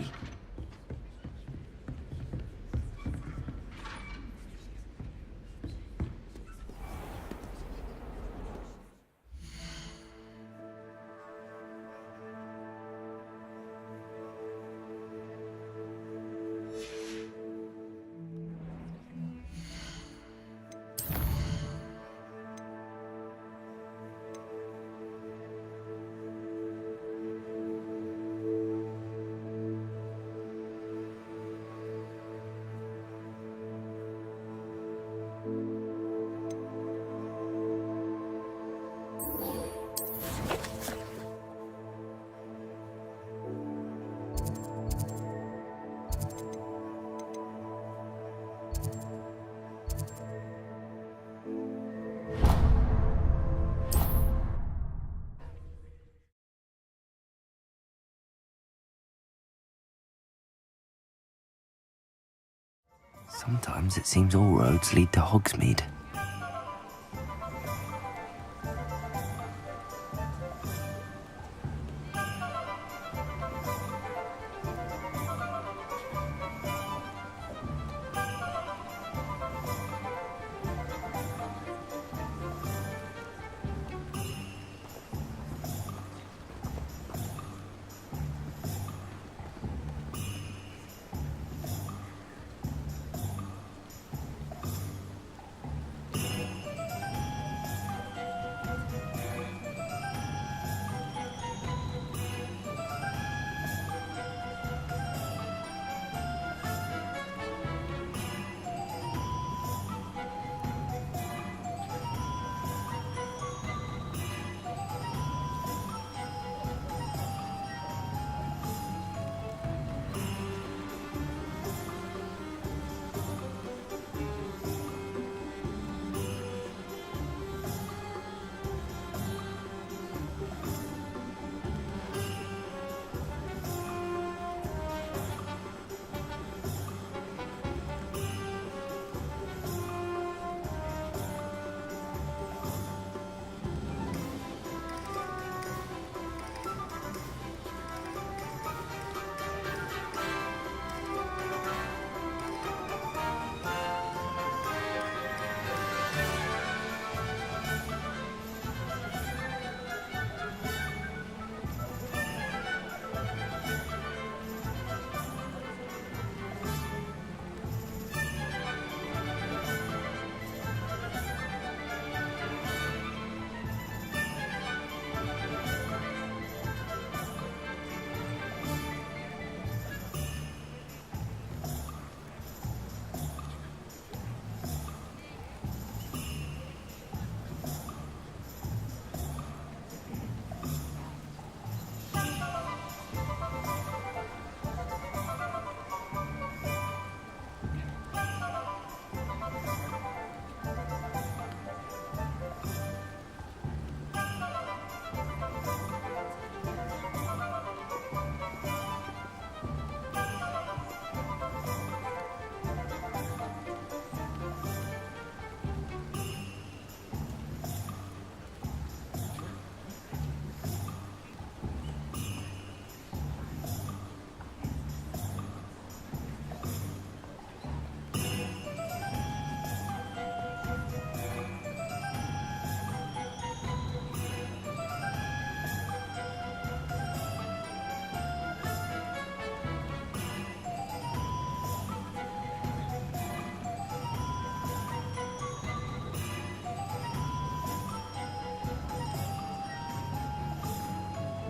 Sometimes it seems all roads lead to Hogsmeade.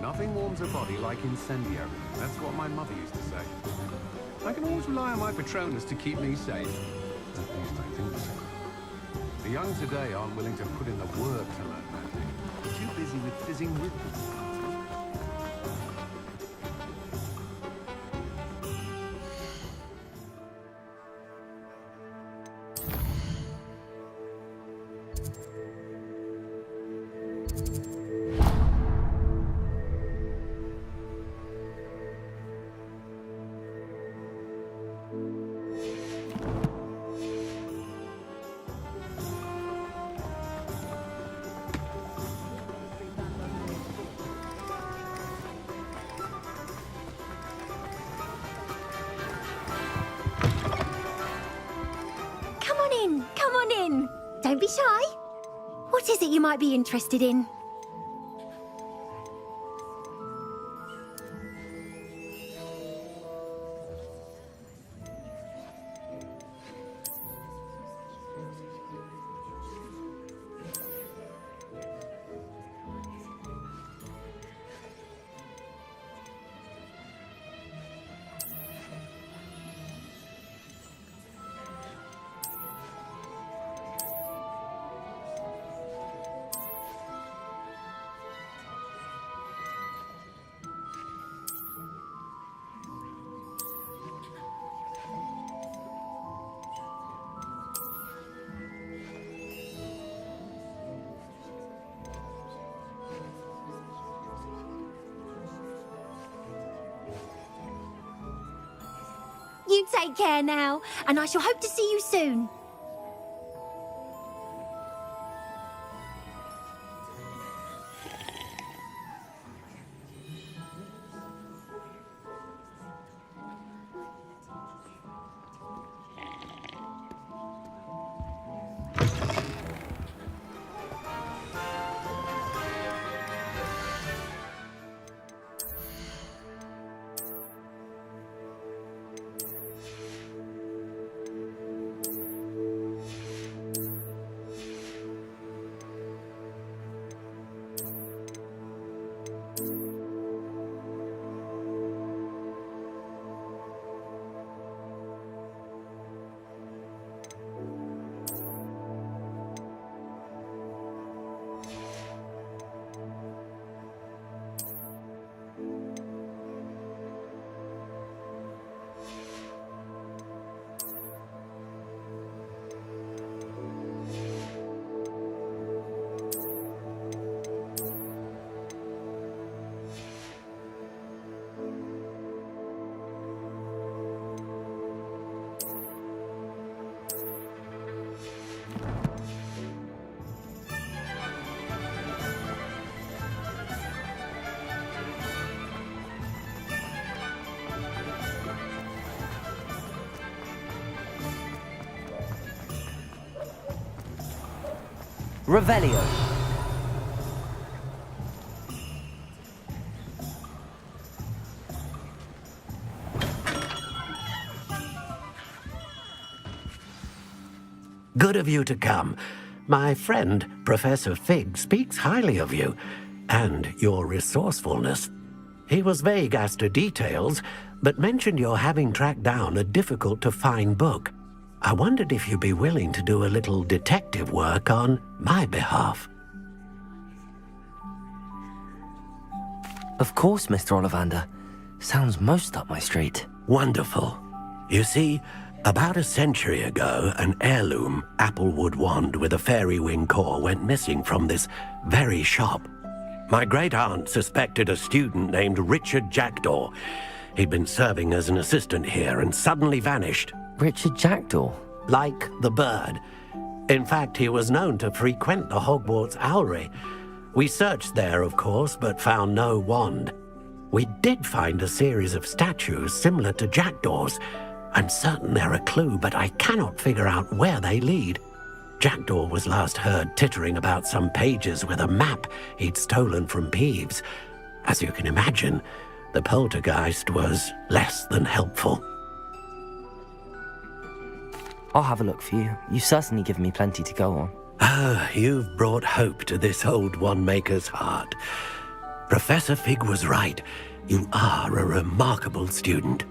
Nothing warms a body like incendiary. That's what my mother used to say. I can always rely on my Patronus to keep me safe. At least I think so. The young today aren't willing to put in the work to learn magic. Too busy with fizzing rhythms. Don't be shy. What is it you might be interested in? You take care now, and I shall hope to see you soon. Revelio. Good of you to come. My friend, Professor Fig, speaks highly of you, and your resourcefulness. He was vague as to details, but mentioned your having tracked down a difficult-to-find book. I wondered if you'd be willing to do a little detective work on my behalf. Of course, Mr. Ollivander. Sounds most up my street. Wonderful. You see, about a century ago, an heirloom applewood wand with a fairy wing core went missing from this very shop. My great-aunt suspected a student named Richard Jackdaw. He'd been serving as an assistant here and suddenly vanished. Richard Jackdaw? Like the bird. In fact, he was known to frequent the Hogwarts Owlery. We searched there, of course, but found no wand. We did find a series of statues similar to Jackdaw's. I'm certain they're a clue, but I cannot figure out where they lead. Jackdaw was last heard tittering about some pages with a map he'd stolen from Peeves. As you can imagine, the poltergeist was less than helpful. I'll have a look for you. You've certainly given me plenty to go on. Ah, you've brought hope to this old one-maker's heart. Professor Fig was right. You are a remarkable student.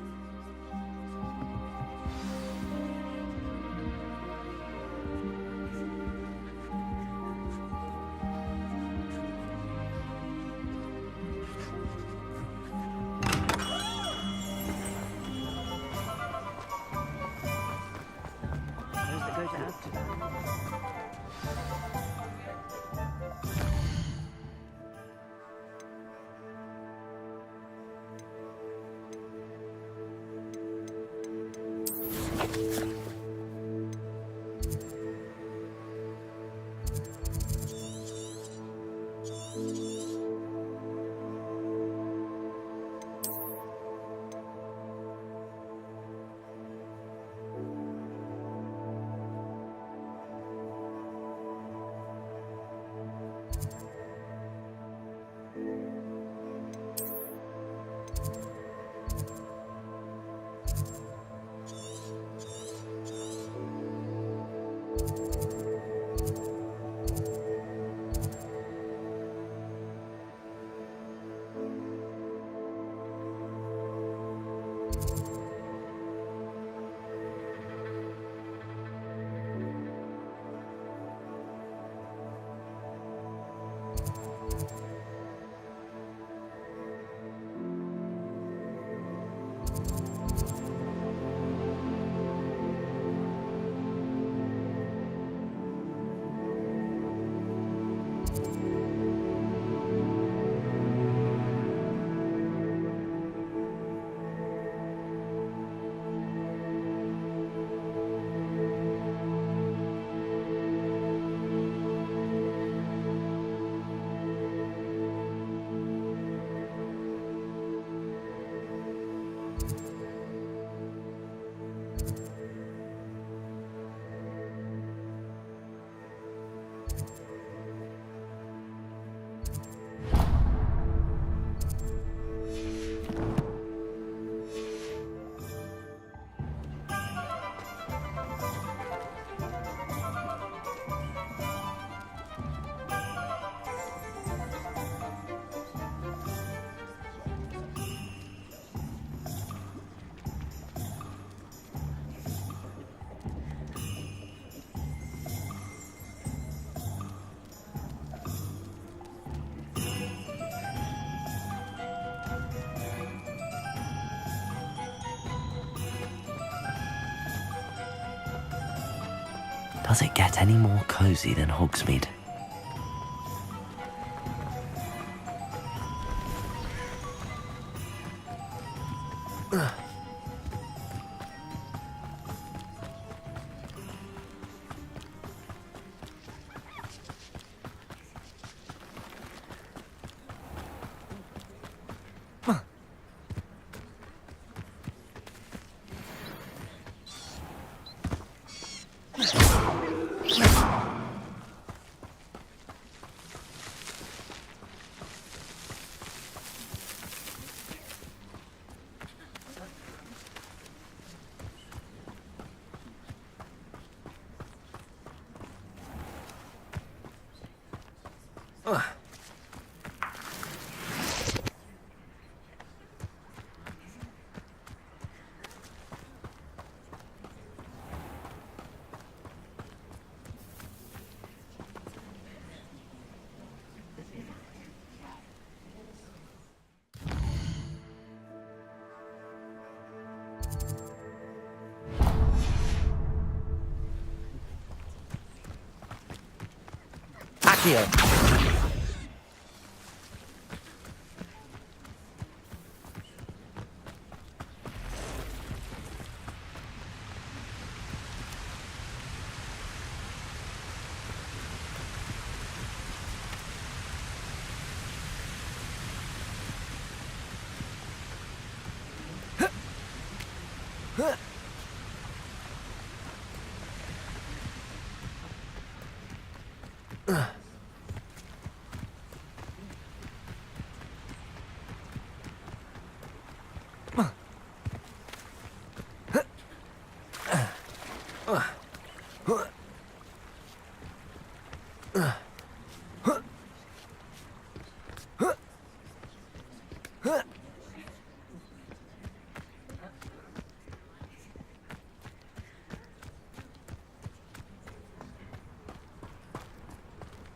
Does it get any more cozy than Hogsmeade? Accio.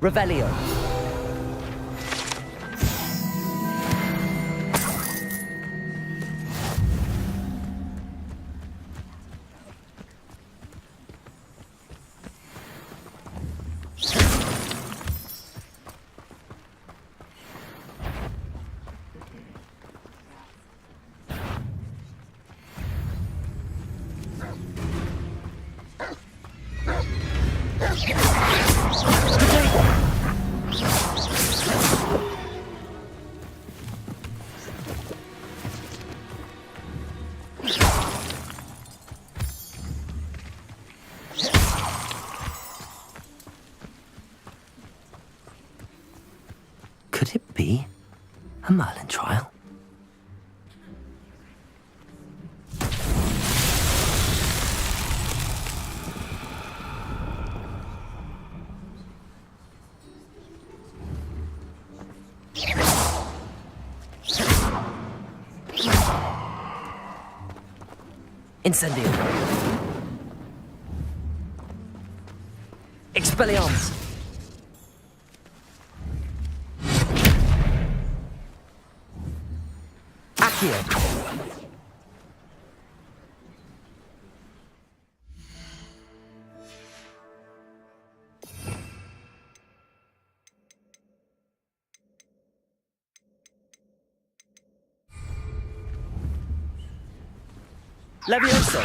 Revelio. Could it be a Merlin trial? Incendio. Expelliarmus. Accio. Levioso.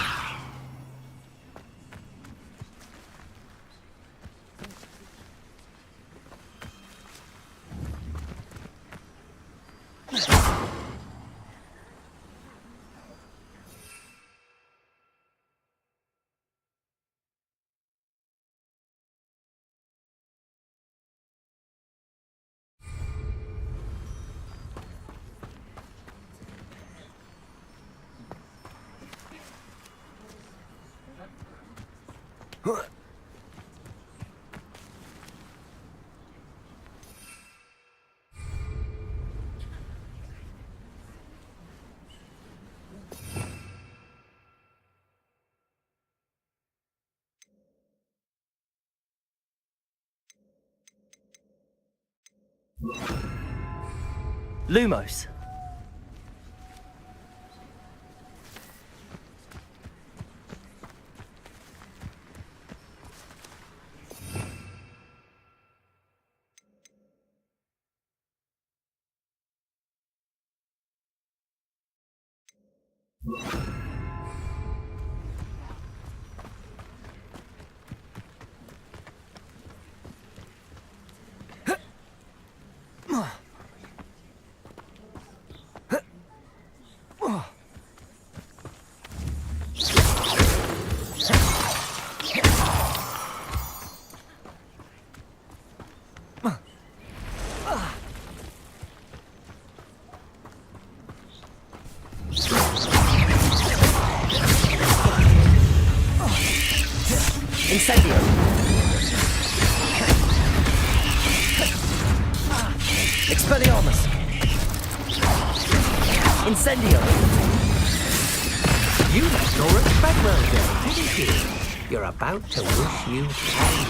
Lumos. Incendio! Expelliarmus! Incendio! You left Nora at Bagwell Day, didn't you? You're about to wish you had.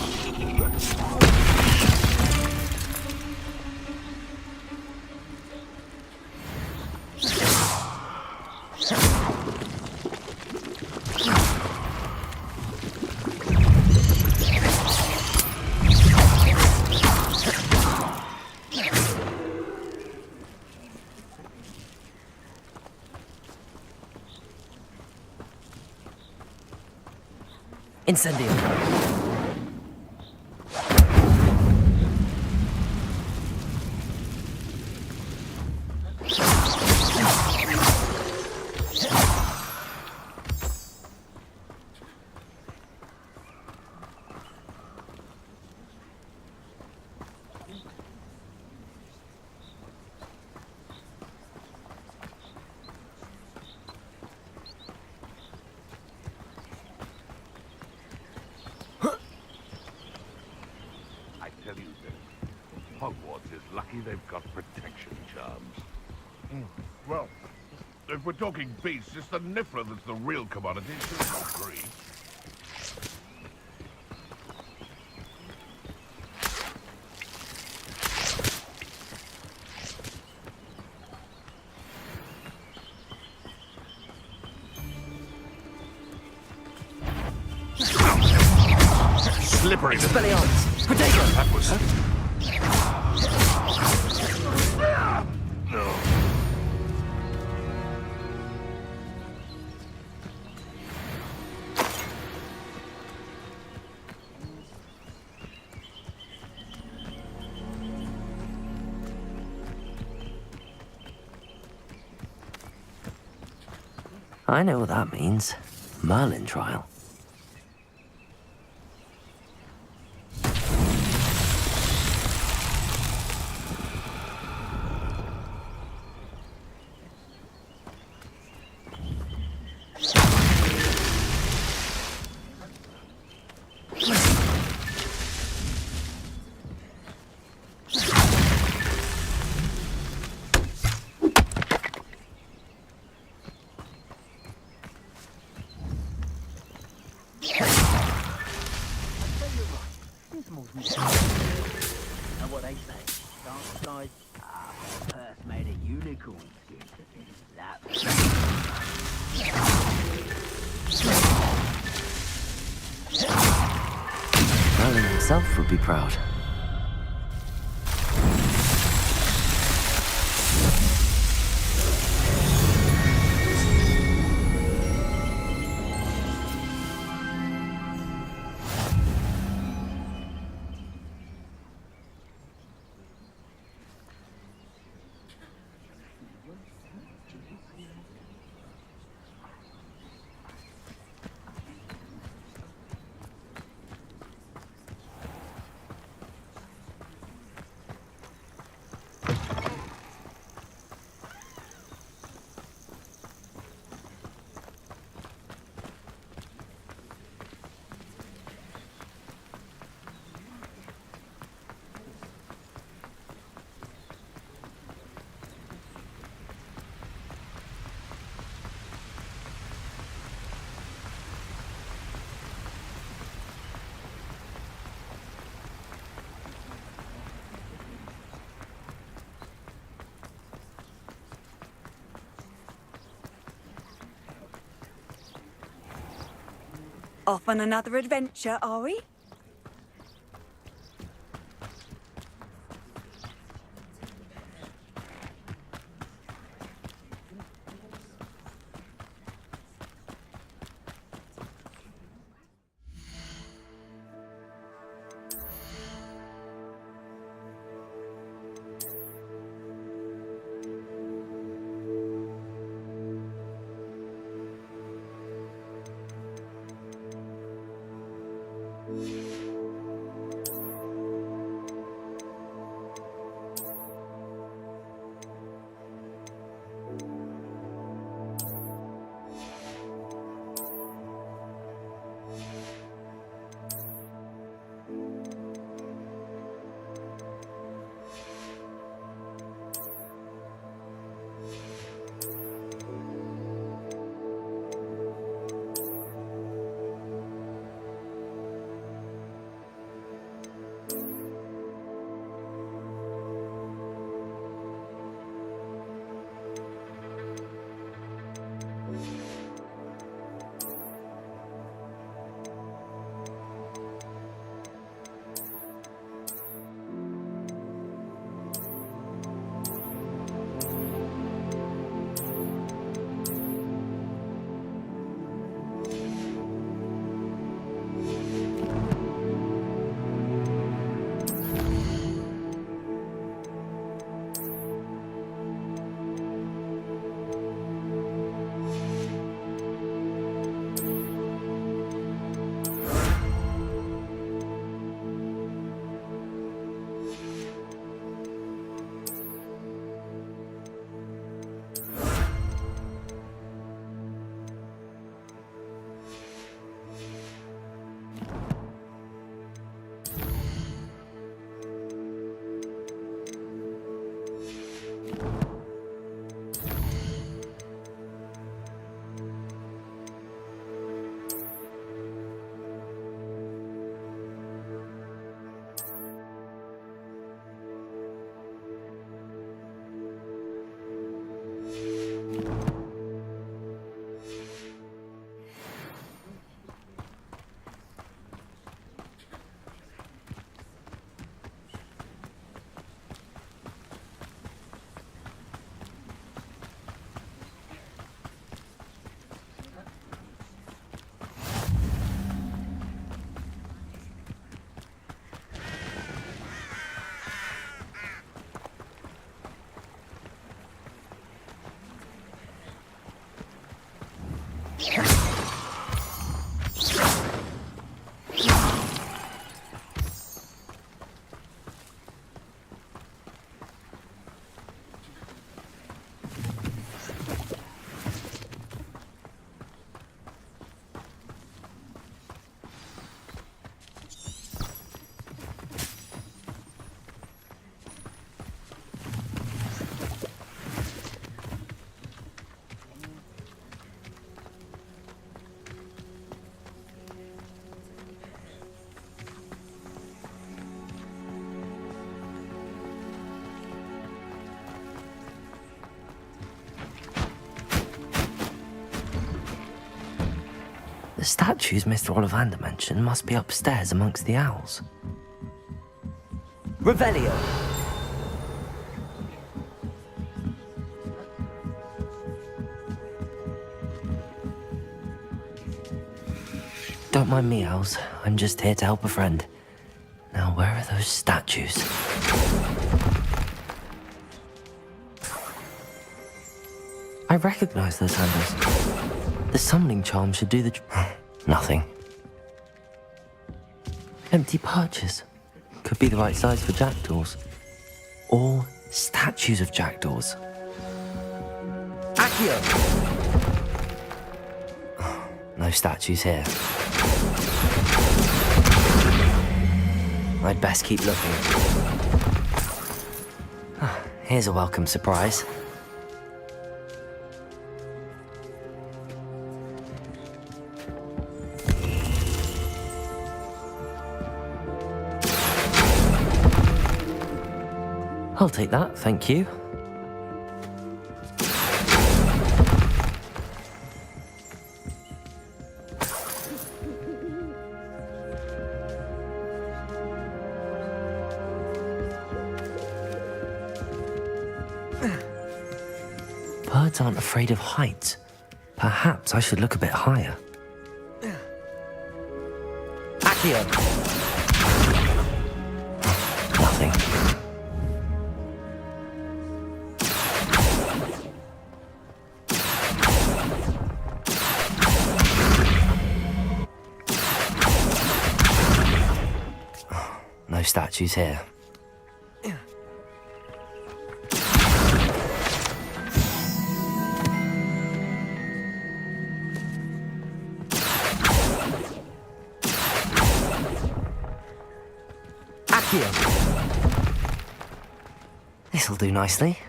Incendio! Hogwarts is lucky they've got protection charms. Well, if we're talking beasts, it's the Niffler that's the real commodity. It's not agree. Slippery. Expelliarmus! Protego! That was... I know what that means. Merlin trial. And what they say, dark skies, Perth made a unicorn skin. That Merlin himself would be proud. Off on another adventure, are we? The statues Mr. Ollivander mentioned must be upstairs amongst the owls. Revelio. Don't mind me, owls. I'm just here to help a friend. Now, where are those statues? I recognize those handles. The summoning charm should do the nothing. Empty perches. Could be the right size for jackdaws. Or statues of jackdaws. Accio. No statues here. I'd best keep looking. Here's a welcome surprise. I'll take that, thank you. Birds aren't afraid of heights. Perhaps I should look a bit higher. Accio. Nothing. No statues here. This'll do nicely.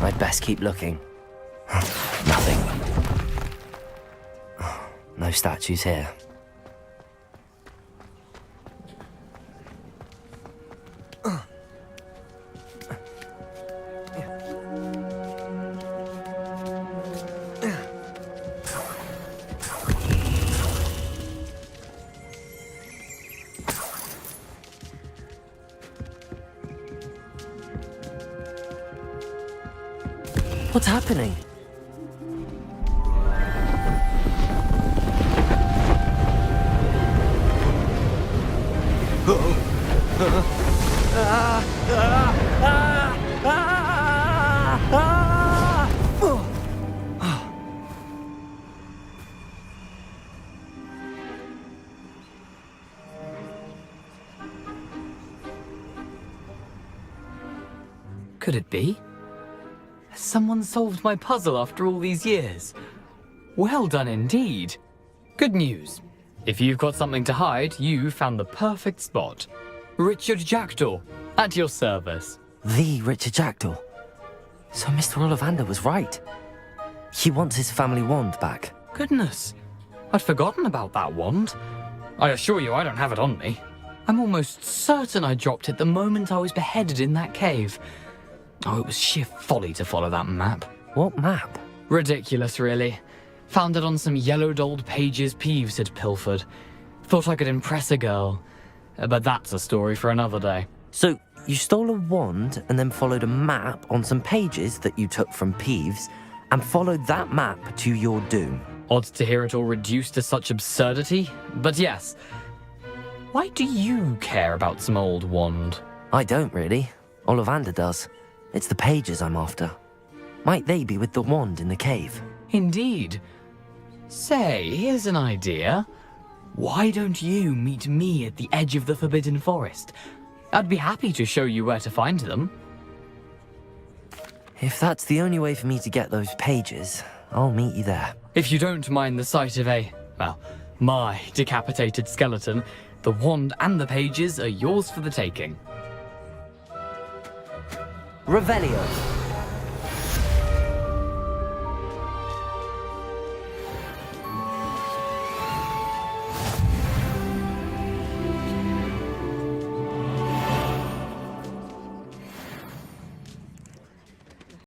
I'd best keep looking. Nothing. No statues here. What's happening? Could it be? Has someone solved my puzzle after all these years? Well done indeed. Good news. If you've got something to hide, you found the perfect spot. Richard Jackdaw, at your service. The Richard Jackdaw. So Mr. Ollivander was right. He wants his family wand back. Goodness, I'd forgotten about that wand. I assure you I don't have it on me. I'm almost certain I dropped it the moment I was beheaded in that cave. Oh, it was sheer folly to follow that map. What map? Ridiculous, really. Found it on some yellowed old pages Peeves had pilfered. Thought I could impress a girl. But that's a story for another day. So, you stole a wand and then followed a map on some pages that you took from Peeves and followed that map to your doom. Odd to hear it all reduced to such absurdity, but yes. Why do you care about some old wand? I don't really. Ollivander does. It's the pages I'm after. Might they be with the wand in the cave? Indeed. Say, here's an idea. Why don't you meet me at the edge of the Forbidden Forest? I'd be happy to show you where to find them. If that's the only way for me to get those pages, I'll meet you there. If you don't mind the sight of my decapitated skeleton, the wand and the pages are yours for the taking. Revelio.